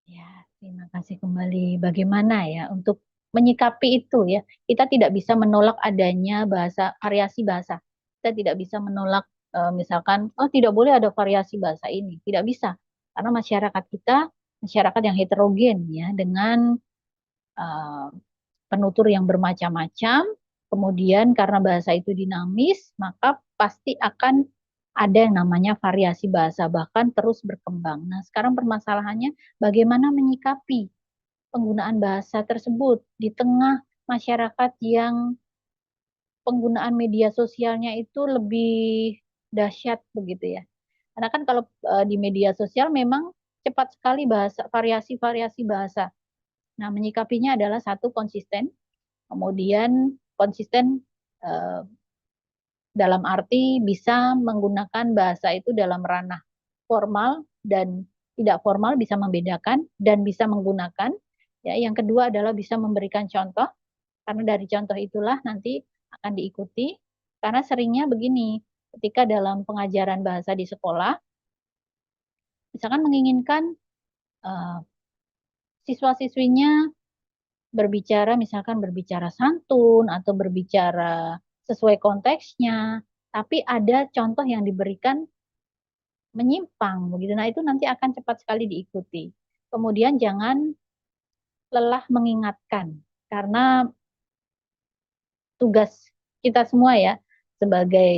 Ya, terima kasih kembali. Bagaimana ya untuk menyikapi itu ya? Kita tidak bisa menolak adanya variasi bahasa. Kita tidak bisa menolak misalkan, tidak boleh ada variasi bahasa ini. Tidak bisa. Karena masyarakat kita masyarakat yang heterogen ya, dengan penutur yang bermacam-macam. Kemudian karena bahasa itu dinamis, maka pasti akan ada yang namanya variasi bahasa, bahkan terus berkembang. Nah, sekarang permasalahannya bagaimana menyikapi penggunaan bahasa tersebut di tengah masyarakat yang penggunaan media sosialnya itu lebih dahsyat begitu ya. Karena kan kalau di media sosial memang cepat sekali bahasa, variasi-variasi bahasa. Nah, menyikapinya adalah satu konsisten, kemudian konsisten eh, dalam arti bisa menggunakan bahasa itu dalam ranah formal dan tidak formal, bisa membedakan dan bisa menggunakan. Ya, yang kedua adalah bisa memberikan contoh, karena dari contoh itulah nanti akan diikuti. Karena seringnya begini, ketika dalam pengajaran bahasa di sekolah, misalkan menginginkan siswa-siswinya berbicara, misalkan berbicara santun atau berbicara sesuai konteksnya, tapi ada contoh yang diberikan menyimpang begitu. Nah, itu nanti akan cepat sekali diikuti. Kemudian jangan lelah mengingatkan, karena tugas kita semua ya sebagai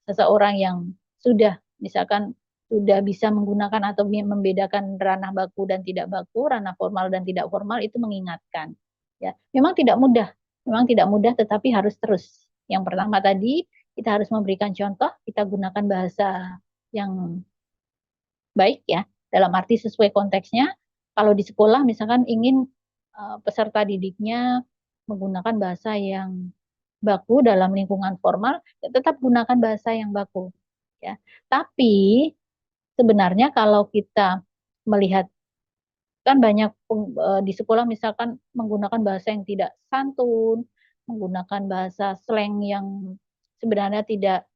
seseorang yang sudah misalkan sudah bisa menggunakan atau membedakan ranah baku dan tidak baku, ranah formal dan tidak formal, itu mengingatkan. Ya, memang tidak mudah, tetapi harus terus. Yang pertama tadi kita harus memberikan contoh, kita gunakan bahasa yang baik ya, dalam arti sesuai konteksnya. Kalau di sekolah misalkan ingin peserta didiknya menggunakan bahasa yang baku dalam lingkungan formal, ya tetap gunakan bahasa yang baku. Ya. Tapi sebenarnya kalau kita melihat kan banyak di sekolah misalkan menggunakan bahasa yang tidak santun, menggunakan bahasa slang yang sebenarnya tidak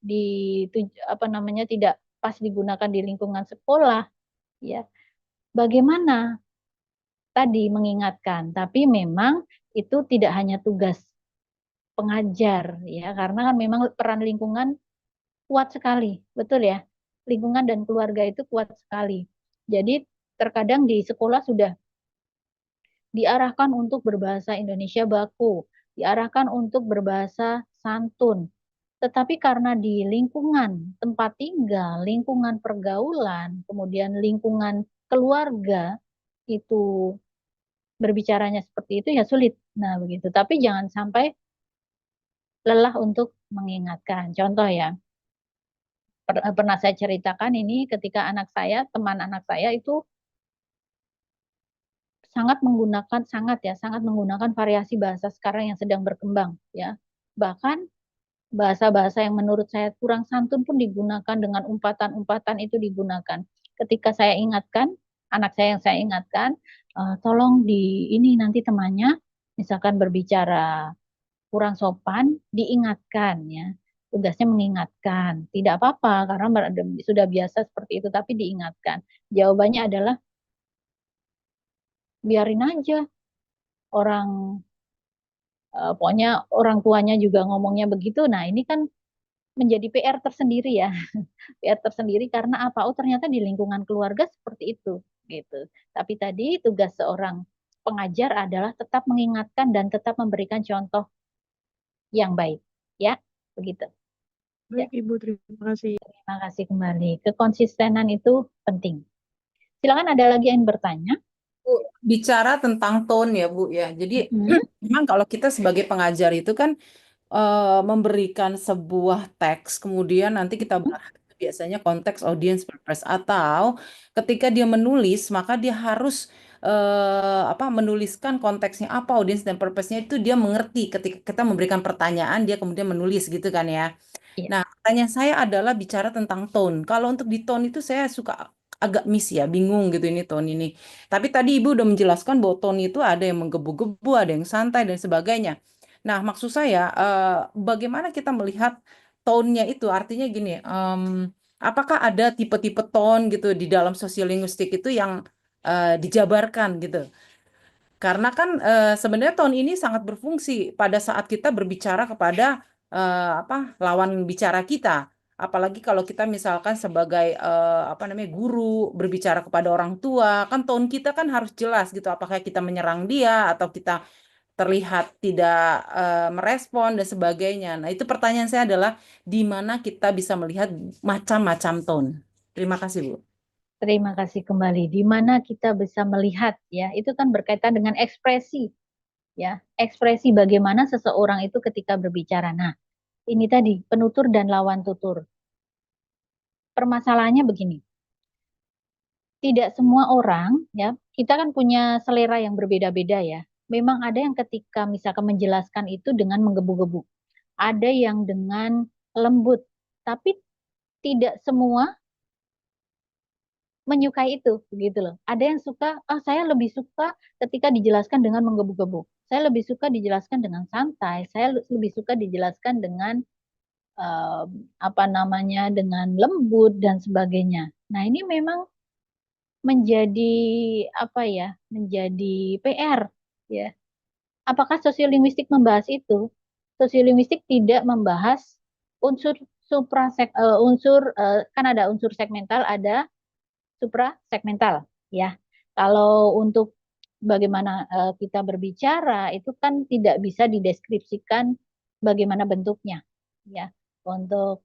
tidak pas digunakan di lingkungan sekolah, ya. Bagaimana tadi mengingatkan, tapi memang itu tidak hanya tugas pengajar ya, karena kan memang peran lingkungan kuat sekali, betul ya. Lingkungan dan keluarga itu kuat sekali. Jadi terkadang di sekolah sudah diarahkan untuk berbahasa Indonesia baku, diarahkan untuk berbahasa santun. Tetapi karena di lingkungan tempat tinggal, lingkungan pergaulan, kemudian lingkungan keluarga itu berbicaranya seperti itu ya sulit. Nah, begitu. Tapi jangan sampai lelah untuk mengingatkan. Contoh ya, pernah saya ceritakan ini ketika teman anak saya itu sangat menggunakan variasi bahasa sekarang yang sedang berkembang ya. Bahkan bahasa-bahasa yang menurut saya kurang santun pun digunakan, dengan umpatan-umpatan itu digunakan. Ketika saya ingatkan, anak saya yang saya ingatkan, tolong di ini nanti temannya misalkan berbicara kurang sopan, diingatkan ya. Tugasnya mengingatkan. Tidak apa-apa karena sudah biasa seperti itu, tapi diingatkan. Jawabannya adalah biarin aja orang pokoknya orang tuanya juga ngomongnya begitu. Nah, ini kan menjadi PR tersendiri ya. PR tersendiri karena apa? Oh, ternyata di lingkungan keluarga seperti itu gitu. Tapi tadi tugas seorang pengajar adalah tetap mengingatkan dan tetap memberikan contoh yang baik, ya. Begitu. Baik, Ibu, terima kasih. Terima kasih kembali. Kekonsistenan itu penting. Silakan, ada lagi yang bertanya. Bu, bicara tentang tone ya, Bu ya. Jadi memang kalau kita sebagai pengajar itu kan memberikan sebuah teks, kemudian nanti kita bahas biasanya konteks, audience, purpose, atau ketika dia menulis maka dia harus menuliskan konteksnya apa, audience dan purpose-nya itu dia mengerti ketika kita memberikan pertanyaan dia kemudian menulis gitu kan ya. Iya. Nah, pertanyaan saya adalah bicara tentang tone. Kalau untuk di tone itu saya suka agak miss ya, bingung gitu ini tone ini. Tapi tadi Ibu udah menjelaskan bahwa tone itu ada yang menggebu-gebu, ada yang santai dan sebagainya. Nah, maksud saya bagaimana kita melihat tone-nya itu? Artinya gini, apakah ada tipe-tipe tone gitu di dalam sosiolinguistik itu yang dijabarkan gitu? Karena kan sebenarnya tone ini sangat berfungsi pada saat kita berbicara kepada lawan bicara kita. Apalagi kalau kita misalkan sebagai guru berbicara kepada orang tua, kan tone kita kan harus jelas gitu. Apakah kita menyerang dia atau kita terlihat tidak merespon dan sebagainya. Nah, itu pertanyaan saya adalah di mana kita bisa melihat macam-macam tone. Terima kasih, Bu. Terima kasih kembali. Di mana kita bisa melihat ya, itu kan berkaitan dengan ekspresi ya, ekspresi bagaimana seseorang itu ketika berbicara. Nah, ini tadi penutur dan lawan tutur. Permasalahannya begini. Tidak semua orang ya, kita kan punya selera yang berbeda-beda ya. Memang ada yang ketika misalkan menjelaskan itu dengan menggebu-gebu. Ada yang dengan lembut. Tapi tidak semua menyukai itu, begitu loh. Ada yang suka, saya lebih suka ketika dijelaskan dengan menggebu-gebu. Saya lebih suka dijelaskan dengan santai. Saya lebih suka dijelaskan dengan eh, dengan lembut dan sebagainya. Nah, ini memang menjadi menjadi PR ya. Apakah sosiolinguistik membahas itu? Sosiolinguistik tidak membahas unsur kan ada unsur segmental, ada suprasegmental ya. Kalau untuk bagaimana kita berbicara itu kan tidak bisa dideskripsikan bagaimana bentuknya ya. Untuk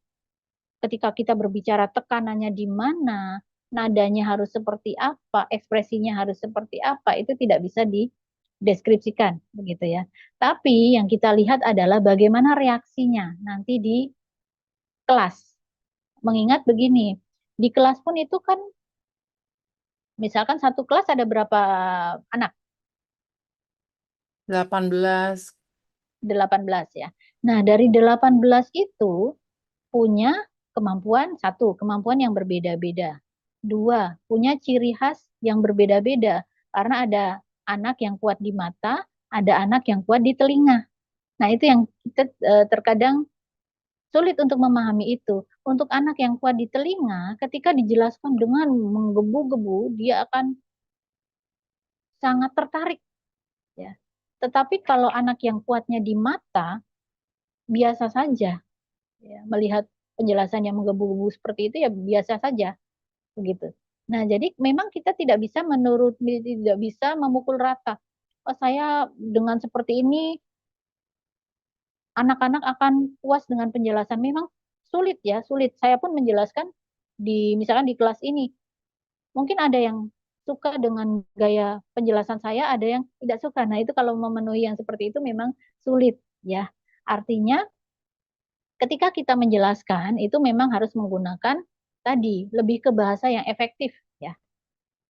ketika kita berbicara tekanannya di mana, nadanya harus seperti apa, ekspresinya harus seperti apa, itu tidak bisa dideskripsikan begitu ya. Tapi yang kita lihat adalah bagaimana reaksinya nanti di kelas. Mengingat begini, di kelas pun itu kan misalkan satu kelas ada berapa anak? 18. 18 ya. Nah, dari 18 itu punya kemampuan yang berbeda-beda. Dua, punya ciri khas yang berbeda-beda. Karena ada anak yang kuat di mata, ada anak yang kuat di telinga. Nah, itu yang kita terkadang sulit untuk memahami itu. Untuk anak yang kuat di telinga, ketika dijelaskan dengan menggebu-gebu, dia akan sangat tertarik ya. Tetapi kalau anak yang kuatnya di mata, biasa saja ya, melihat penjelasan yang menggebu-gebu seperti itu ya biasa saja begitu. Nah, jadi memang kita tidak bisa memukul rata. Oh, saya dengan seperti ini anak-anak akan puas dengan penjelasan. Memang sulit ya, sulit. Saya pun menjelaskan misalkan di kelas ini. Mungkin ada yang suka dengan gaya penjelasan saya, ada yang tidak suka. Nah, itu kalau memenuhi yang seperti itu memang sulit ya. Artinya ketika kita menjelaskan itu memang harus menggunakan tadi lebih ke bahasa yang efektif ya.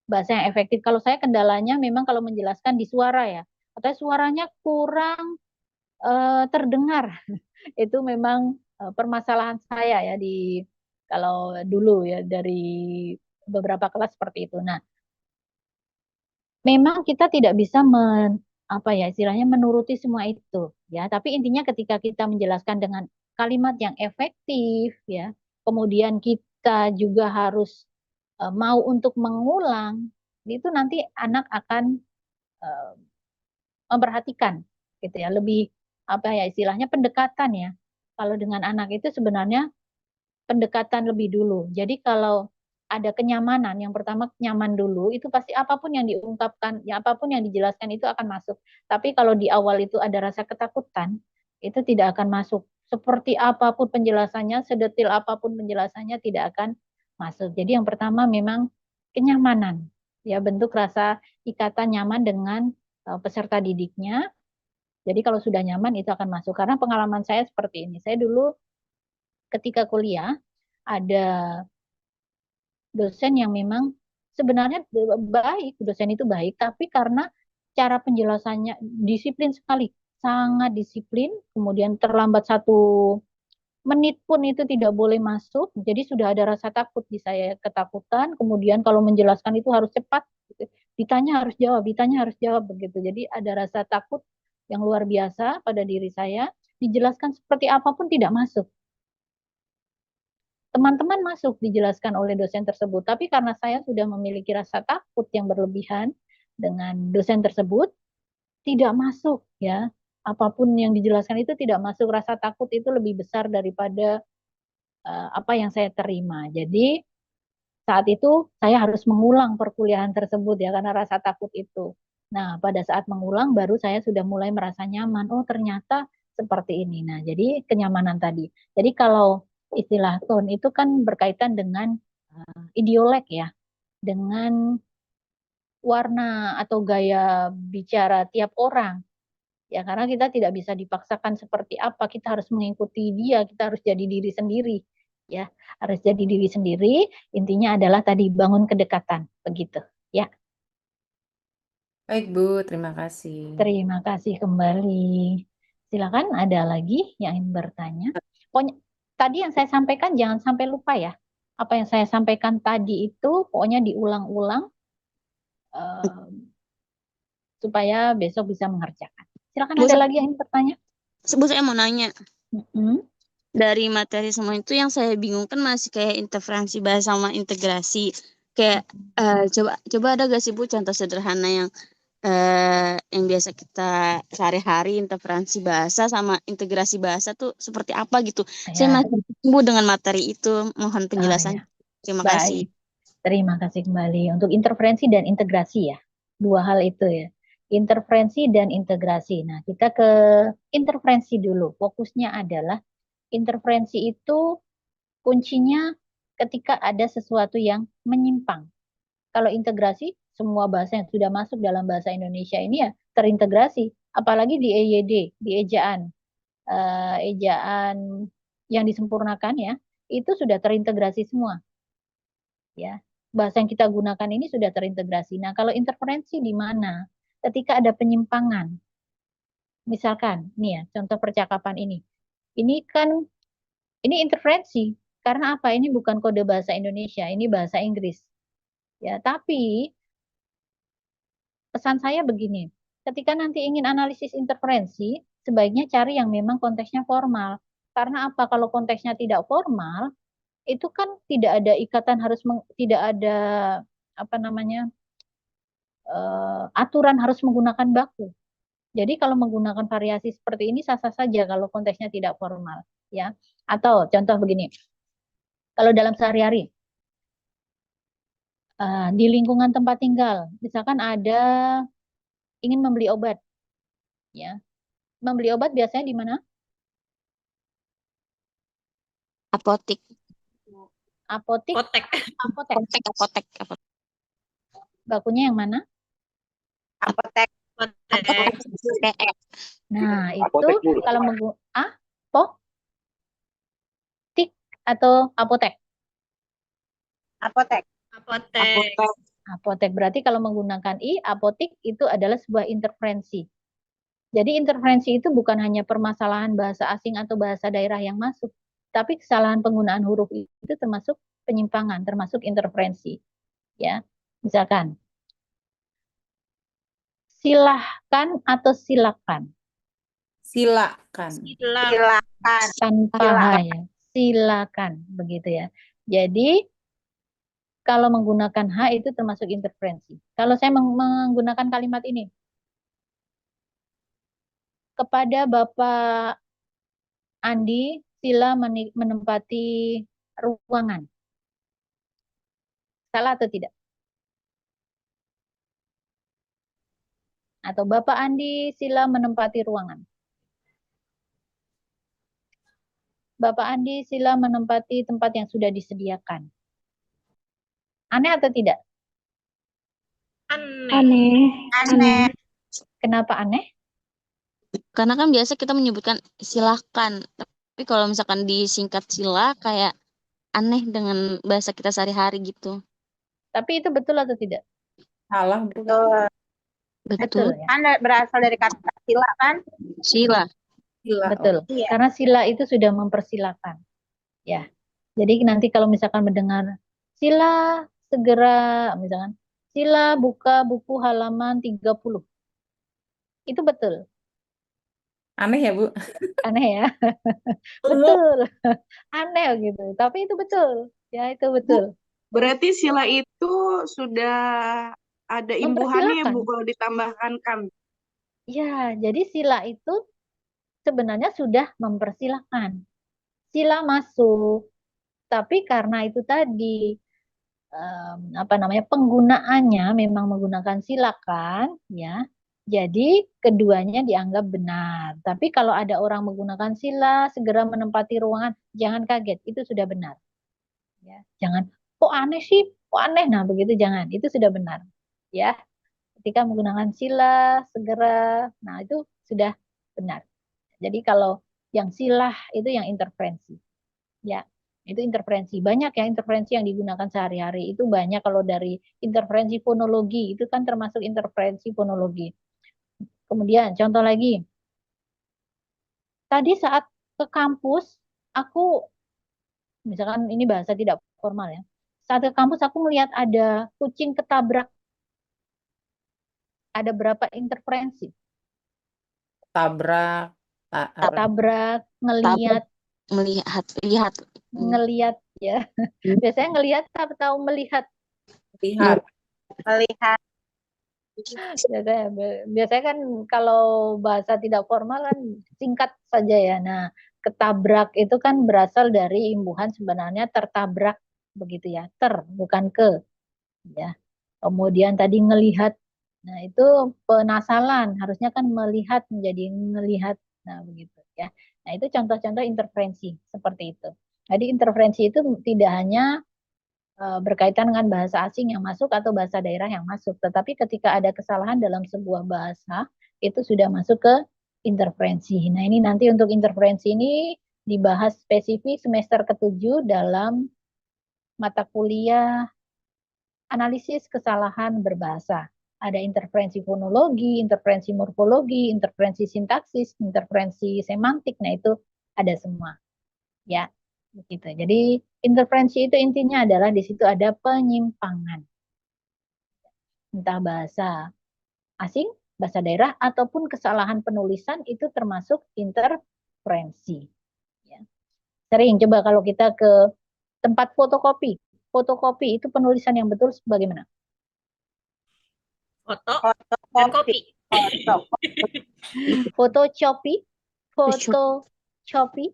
Bahasa yang efektif. Kalau saya kendalanya memang kalau menjelaskan di suara ya. Atau suaranya kurang terdengar. Itu memang permasalahan saya ya kalau dulu ya dari beberapa kelas seperti itu. Nah, memang kita tidak bisa istilahnya menuruti semua itu ya, tapi intinya ketika kita menjelaskan dengan kalimat yang efektif ya, kemudian kita juga harus mau untuk mengulang, itu nanti anak akan eh, memperhatikan gitu ya, lebih istilahnya pendekatan ya. Kalau dengan anak itu sebenarnya pendekatan lebih dulu. Jadi kalau ada kenyamanan, yang pertama nyaman dulu, itu pasti apapun yang diungkapkan, ya apapun yang dijelaskan itu akan masuk. Tapi kalau di awal itu ada rasa ketakutan, itu tidak akan masuk. Seperti apapun penjelasannya, sedetil apapun penjelasannya tidak akan masuk. Jadi yang pertama memang kenyamanan, ya bentuk rasa ikatan nyaman dengan peserta didiknya. Jadi kalau sudah nyaman itu akan masuk. Karena pengalaman saya seperti ini. Saya dulu ketika kuliah ada dosen yang memang sebenarnya baik, dosen itu baik, tapi karena cara penjelasannya disiplin sekali, sangat disiplin, kemudian terlambat 1 menit pun itu tidak boleh masuk, jadi sudah ada rasa takut di saya, ketakutan, kemudian kalau menjelaskan itu harus cepat, gitu. Ditanya harus jawab begitu, jadi ada rasa takut yang luar biasa pada diri saya, dijelaskan seperti apapun tidak masuk. Teman-teman masuk dijelaskan oleh dosen tersebut, tapi karena saya sudah memiliki rasa takut yang berlebihan dengan dosen tersebut, tidak masuk ya. Apapun yang dijelaskan itu tidak masuk, rasa takut itu lebih besar daripada apa yang saya terima. Jadi saat itu saya harus mengulang perkuliahan tersebut ya karena rasa takut itu. Nah, pada saat mengulang baru saya sudah mulai merasa nyaman. Oh, ternyata seperti ini. Nah, jadi kenyamanan tadi. Jadi kalau istilah tone itu kan berkaitan dengan idiolek ya, dengan warna atau gaya bicara tiap orang. Ya, karena kita tidak bisa dipaksakan seperti apa, kita harus mengikuti dia, kita harus jadi diri sendiri. Ya, harus jadi diri sendiri, intinya adalah tadi bangun kedekatan, begitu. Ya, Baik, Bu. Terima kasih. terima kasih kembali. Silakan ada lagi yang ingin bertanya. Pokoknya tadi yang saya sampaikan jangan sampai lupa ya. Apa yang saya sampaikan tadi itu pokoknya diulang-ulang eh, supaya besok bisa mengerjakan. Silakan Bu, ada lagi yang ingin bertanya. Bu, saya mau nanya. Mm-mm. Dari materi semua itu yang saya bingung kan masih kayak interferensi bahasa sama integrasi. Kayak coba ada gak sih Bu contoh sederhana yang biasa kita sehari-hari interferensi bahasa sama integrasi bahasa tuh seperti apa gitu. Saya Ya, masih bingung Bu dengan materi itu. Mohon ya. penjelasan. Terima kasih. Baik. Terima kasih kembali. Untuk interferensi dan integrasi ya, dua hal itu ya. Interferensi dan integrasi. Nah, kita ke interferensi dulu. Fokusnya adalah interferensi itu kuncinya ketika ada sesuatu yang menyimpang. Kalau integrasi, semua bahasa yang sudah masuk dalam bahasa Indonesia ini ya terintegrasi. Apalagi di EYD, di ejaan yang disempurnakan ya, itu sudah terintegrasi semua. Ya, bahasa yang kita gunakan ini sudah terintegrasi. Nah, kalau interferensi di mana? Ketika ada penyimpangan. Misalkan, nih ya, contoh percakapan ini. Ini kan, ini interferensi. Karena apa? Ini bukan kode bahasa Indonesia, ini bahasa Inggris. Ya, tapi pesan saya begini. Ketika nanti ingin analisis interferensi, sebaiknya cari yang memang konteksnya formal. Karena apa? Kalau konteksnya tidak formal, itu kan tidak ada ikatan tidak ada apa namanya aturan harus menggunakan baku. Jadi kalau menggunakan variasi seperti ini sah-sah saja kalau konteksnya tidak formal, ya. Atau contoh begini, kalau dalam sehari-hari di lingkungan tempat tinggal, misalkan ada ingin membeli obat, ya. Membeli obat biasanya di mana? Apotek. Apotik, Kotek. apotek. Apotek. Bakunya yang mana? Apotek. Kotek. Nah, itu kalau menggunakan apotik atau apotek. Apotek. Apotek. Apotek berarti kalau menggunakan i, apotik itu adalah sebuah interferensi. Jadi interferensi itu bukan hanya permasalahan bahasa asing atau bahasa daerah yang masuk, tapi kesalahan penggunaan huruf itu termasuk penyimpangan, termasuk interferensi. Ya, misalkan silahkan atau silakan Silakan. Silakan. tanpa h ya, silakan begitu ya. Jadi kalau menggunakan h itu termasuk interferensi. Kalau saya menggunakan kalimat ini kepada Bapak Andi, sila menempati ruangan. Salah atau tidak? Atau Bapak Andi, sila menempati ruangan. Bapak Andi, sila menempati tempat yang sudah disediakan. Aneh atau tidak? Aneh. Aneh. Kenapa aneh? Karena kan biasa kita menyebutkan silahkan. Tapi kalau misalkan disingkat sila kayak aneh dengan bahasa kita sehari-hari gitu. Tapi itu betul atau tidak? Salah, Bu. Betul. Betul ya. Kan berasal dari kata sila kan? Sila. Sila. Betul. Iya. Karena sila itu sudah mempersilakan. Ya. Jadi nanti kalau misalkan mendengar sila segera misalkan sila buka buku halaman 30. Itu betul. Aneh ya, Bu? Aneh ya. Betul. Aneh gitu. Tapi itu betul. Ya, itu betul. Berarti sila itu sudah ada imbuhannya ya Bu Mempersilahkan. kalau ditambahkan kan? Ya, jadi sila itu sebenarnya sudah mempersilahkan. Sila masuk. Tapi karena itu tadi penggunaannya memang menggunakan silakan, ya. Jadi keduanya dianggap benar. Tapi kalau ada orang menggunakan sila segera menempati ruangan, jangan kaget, itu sudah benar. Ya, jangan, kok aneh sih, kok aneh. Nah, begitu jangan, itu sudah benar. Ya, ketika menggunakan sila segera, nah itu sudah benar. Jadi kalau yang silah itu yang interferensi. Ya, itu interferensi. Banyak ya interferensi yang digunakan sehari-hari. Itu banyak kalau dari interferensi fonologi, itu kan termasuk interferensi fonologi. Kemudian contoh lagi, tadi saat ke kampus, aku, misalkan ini bahasa tidak formal ya, saat ke kampus aku melihat ada kucing ketabrak. Ada berapa interferensi? Tabrak, Tabrak, Tabrak, ngelihat, lihat. ngelihat ya. Biasanya ngelihat atau melihat? lihat, Melihat. Biasanya kan kalau bahasa tidak formal kan singkat saja ya. Nah, ketabrak itu kan berasal dari imbuhan sebenarnya tertabrak begitu ya. Bukan ke, ya. Kemudian tadi ngelihat. Nah, itu penasalan, harusnya kan melihat menjadi ngelihat. Nah, begitu ya. Nah, itu contoh-contoh interferensi seperti itu. Jadi interferensi itu tidak hanya berkaitan dengan bahasa asing yang masuk atau bahasa daerah yang masuk. Tetapi ketika ada kesalahan dalam sebuah bahasa, itu sudah masuk ke interferensi. Nah, ini nanti untuk interferensi ini dibahas spesifik semester ke-7 dalam mata kuliah analisis kesalahan berbahasa. Ada interferensi fonologi, interferensi morfologi, interferensi sintaksis, interferensi semantik. Nah, itu ada semua. Ya, begitu. Jadi interferensi itu intinya adalah di situ ada penyimpangan. Entah bahasa asing, bahasa daerah, ataupun kesalahan penulisan itu termasuk interferensi. Ya. Sering coba kalau kita ke tempat fotokopi. Fotokopi itu penulisan yang betul bagaimana? Foto dan kopi. Fotokopi, fotokopi,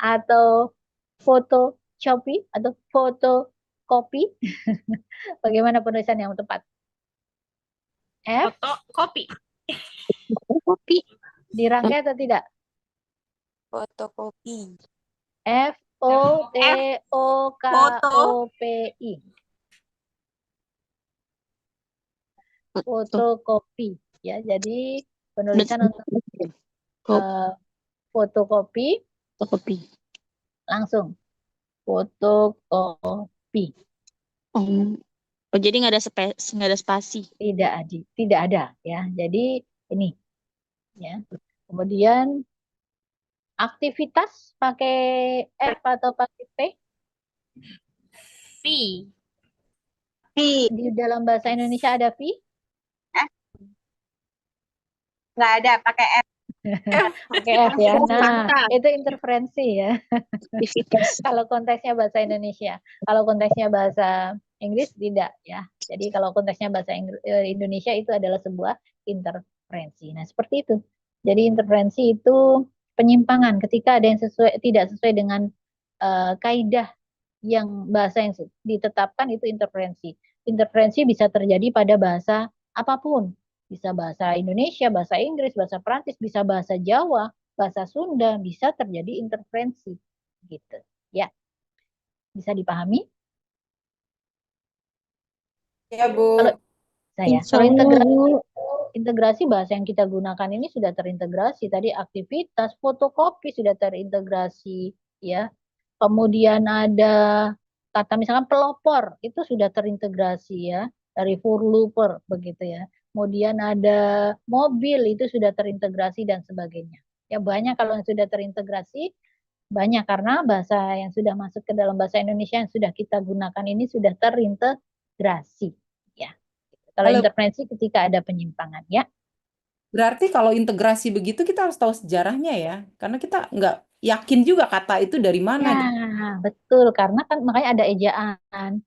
atau fotokopi atau fotokopi. Bagaimana penulisan yang tepat? F, Foto kopi. Kopi. dirangkai atau tidak? Fotokopi. F O T O K O P I. Fotokopi ya. Jadi penulisan untuk fotokopi langsung fotokopi. Oh, jadi nggak ada spasi. Tidak ada ya. Jadi ini ya. Kemudian aktivitas pakai F atau pakai P? V. V. Di dalam bahasa Indonesia ada V? Nggak ada, pakai F. Pakai F ya. Nah, itu interferensi ya. Kalau konteksnya bahasa Indonesia. Kalau konteksnya bahasa Inggris tidak ya. Jadi kalau konteksnya bahasa Indonesia itu adalah sebuah interferensi. Nah, seperti itu. Jadi interferensi itu penyimpangan ketika ada yang tidak sesuai dengan kaidah yang bahasa yang ditetapkan, itu interferensi. Interferensi bisa terjadi pada bahasa apapun. Bisa bahasa Indonesia, bahasa Inggris, bahasa Perancis, bisa bahasa Jawa, bahasa Sunda, bisa terjadi interferensi. Gitu. Ya. Bisa dipahami? Ya, Bu. Kalau integrasi bahasa yang kita gunakan ini sudah terintegrasi. Tadi aktivitas, fotokopi sudah terintegrasi, ya. Kemudian ada kata misalkan pelopor, itu sudah terintegrasi ya, dari furluper begitu ya. Kemudian ada mobil, itu sudah terintegrasi dan sebagainya. Ya banyak kalau yang sudah terintegrasi, banyak karena bahasa yang sudah masuk ke dalam bahasa Indonesia yang sudah kita gunakan ini sudah terintegrasi. Ya. Kalau interferensi ketika ada penyimpangan ya. Berarti kalau integrasi begitu kita harus tahu sejarahnya ya, karena kita nggak yakin juga kata itu dari mana. Ya, betul. Karena kan makanya ada ejaan,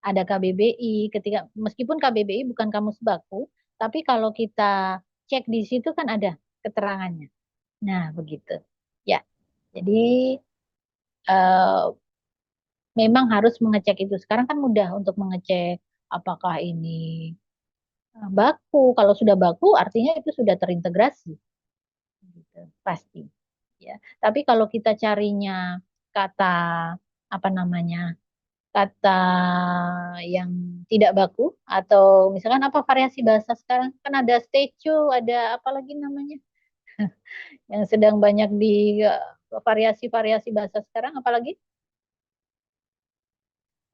ada KBBI. Ketika meskipun KBBI bukan kamus baku, tapi kalau kita cek di situ kan ada keterangannya. Nah, begitu. Ya. Jadi memang harus mengecek itu. Sekarang kan mudah untuk mengecek apakah ini baku. Kalau sudah baku, artinya itu sudah terintegrasi, gitu, pasti. Ya. Tapi kalau kita carinya kata apa namanya, kata yang tidak baku, atau misalkan apa variasi bahasa sekarang kan ada statue, ada apa lagi namanya yang sedang banyak di variasi-variasi bahasa sekarang, apalagi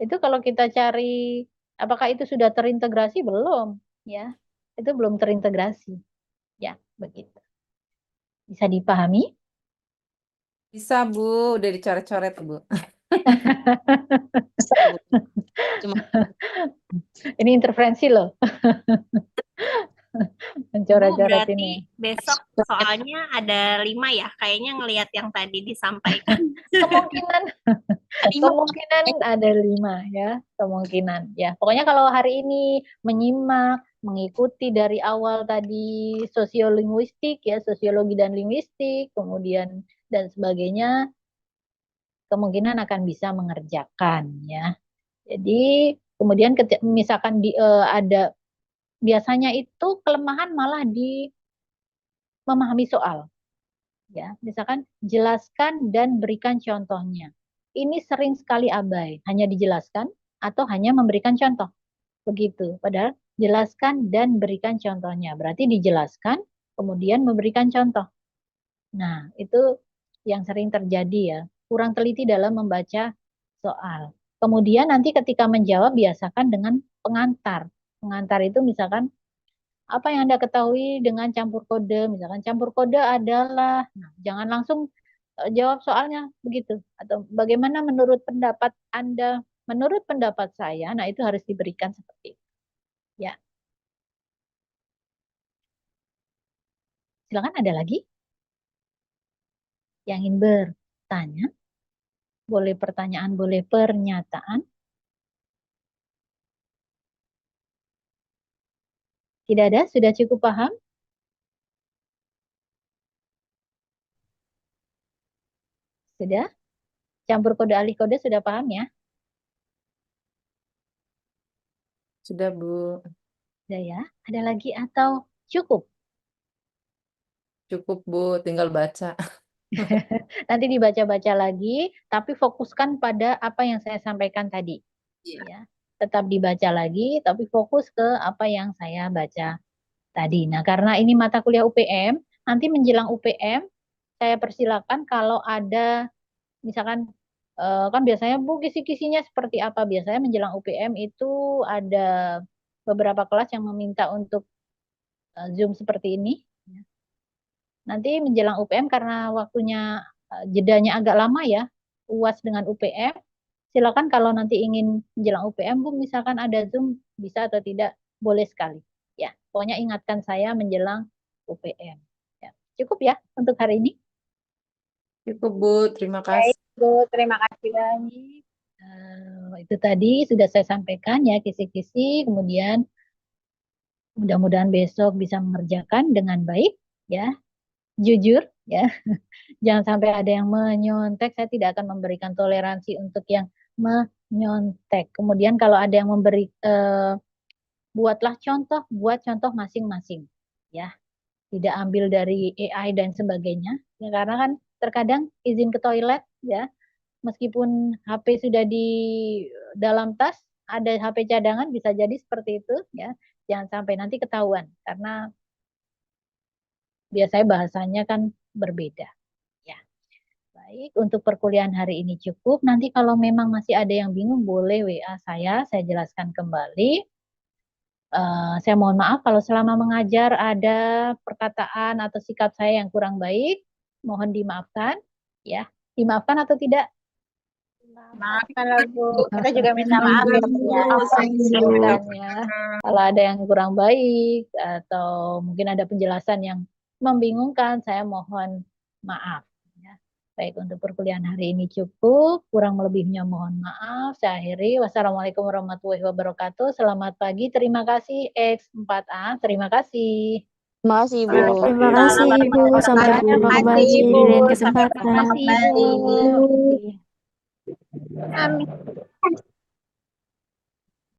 itu kalau kita cari apakah itu sudah terintegrasi, belum, ya, itu belum terintegrasi, ya, begitu. Bisa dipahami? Bisa, Bu. Udah dicoret-coret, Bu. Bisa, Bu. Cuma Ini intervensi loh, Bu, mencoret-coret berarti ini. besok soalnya ada 5 ya, kayaknya ngelihat yang tadi disampaikan. Kemungkinan kemungkinan ada 5 ya, kemungkinan ya. Pokoknya kalau hari ini menyimak, mengikuti dari awal tadi sosiolinguistik ya, sosiologi dan linguistik, kemudian dan sebagainya, kemungkinan akan bisa mengerjakan ya. Jadi kemudian misalkan ada biasanya itu kelemahan malah di memahami soal. Ya, misalkan jelaskan dan berikan contohnya. Ini sering sekali abai, hanya dijelaskan atau hanya memberikan contoh. Begitu. Padahal jelaskan dan berikan contohnya. Berarti dijelaskan, kemudian memberikan contoh. Nah, itu yang sering terjadi ya. Kurang teliti dalam membaca soal. Kemudian nanti ketika menjawab biasakan dengan pengantar. Pengantar itu misalkan apa yang Anda ketahui dengan campur kode? Misalkan campur kode adalah, nah, jangan langsung jawab soalnya begitu. Atau bagaimana menurut pendapat Anda? Menurut pendapat saya, nah itu harus diberikan seperti itu. Ya, silakan ada lagi yang ingin bertanya? Boleh pertanyaan, boleh pernyataan. Tidak ada? Sudah cukup paham? Sudah? Campur kode alih kode sudah paham ya? Sudah, Bu. Sudah ya? Ada lagi atau cukup? Cukup, Bu. Tinggal baca. Nanti dibaca-baca lagi, tapi fokuskan pada apa yang saya sampaikan tadi. Ya, tetap dibaca lagi, tapi fokus ke apa yang saya baca tadi. Nah, karena ini mata kuliah UPM, nanti menjelang UPM, saya persilakan kalau ada, misalkan, kan biasanya Bu kisi-kisinya seperti apa? Biasanya menjelang UPM itu ada beberapa kelas yang meminta untuk Zoom seperti ini. Nanti menjelang UPM karena waktunya jedanya agak lama ya, UAS dengan UPM. Silakan kalau nanti ingin menjelang UPM, Bu, misalkan ada Zoom, bisa atau tidak, boleh sekali. Ya, pokoknya ingatkan saya menjelang UPM. Ya, cukup ya untuk hari ini. Cukup, Bu. Terima Baik, kasih. Bu. Terima kasih banyak. Itu tadi sudah saya sampaikan ya, kisi-kisi. Kemudian mudah-mudahan besok bisa mengerjakan dengan baik ya, jujur ya. Jangan sampai ada yang menyontek. Saya tidak akan memberikan toleransi untuk yang menyontek. Kemudian kalau ada yang memberi, buatlah contoh, buat contoh masing-masing, ya. Tidak ambil dari AI dan sebagainya. Ya, karena kan terkadang izin ke toilet, ya, meskipun HP sudah di dalam tas, ada HP cadangan, bisa jadi seperti itu, ya. Jangan sampai nanti ketahuan, karena biasanya bahasanya kan berbeda. Ya. Baik, untuk perkuliahan hari ini cukup. Nanti kalau memang masih ada yang bingung, boleh WA saya jelaskan kembali. Saya mohon maaf kalau selama mengajar ada perkataan atau sikap saya yang kurang baik. Mohon dimaafkan, ya. Dimaafkan atau tidak? Maafkan lah, Bu. Kita juga minta maaf ya, Bu, ya. Maafkan ya. Kalau ada yang kurang baik atau mungkin ada penjelasan yang membingungkan, saya mohon maaf. Ya. Baik, untuk perkuliahan hari ini cukup. Kurang lebihnya mohon maaf. Saya akhiri. Wassalamualaikum warahmatullahi wabarakatuh. Selamat pagi. Terima kasih X4A. Terima kasih. Terima kasih, Ibu. Terima kasih Ibu. Sampai Terima jumpa kasih, kembali di Ibu. lain Sampai kesempatan. bertemu kembali. Terima kasih, Ibu. Amin.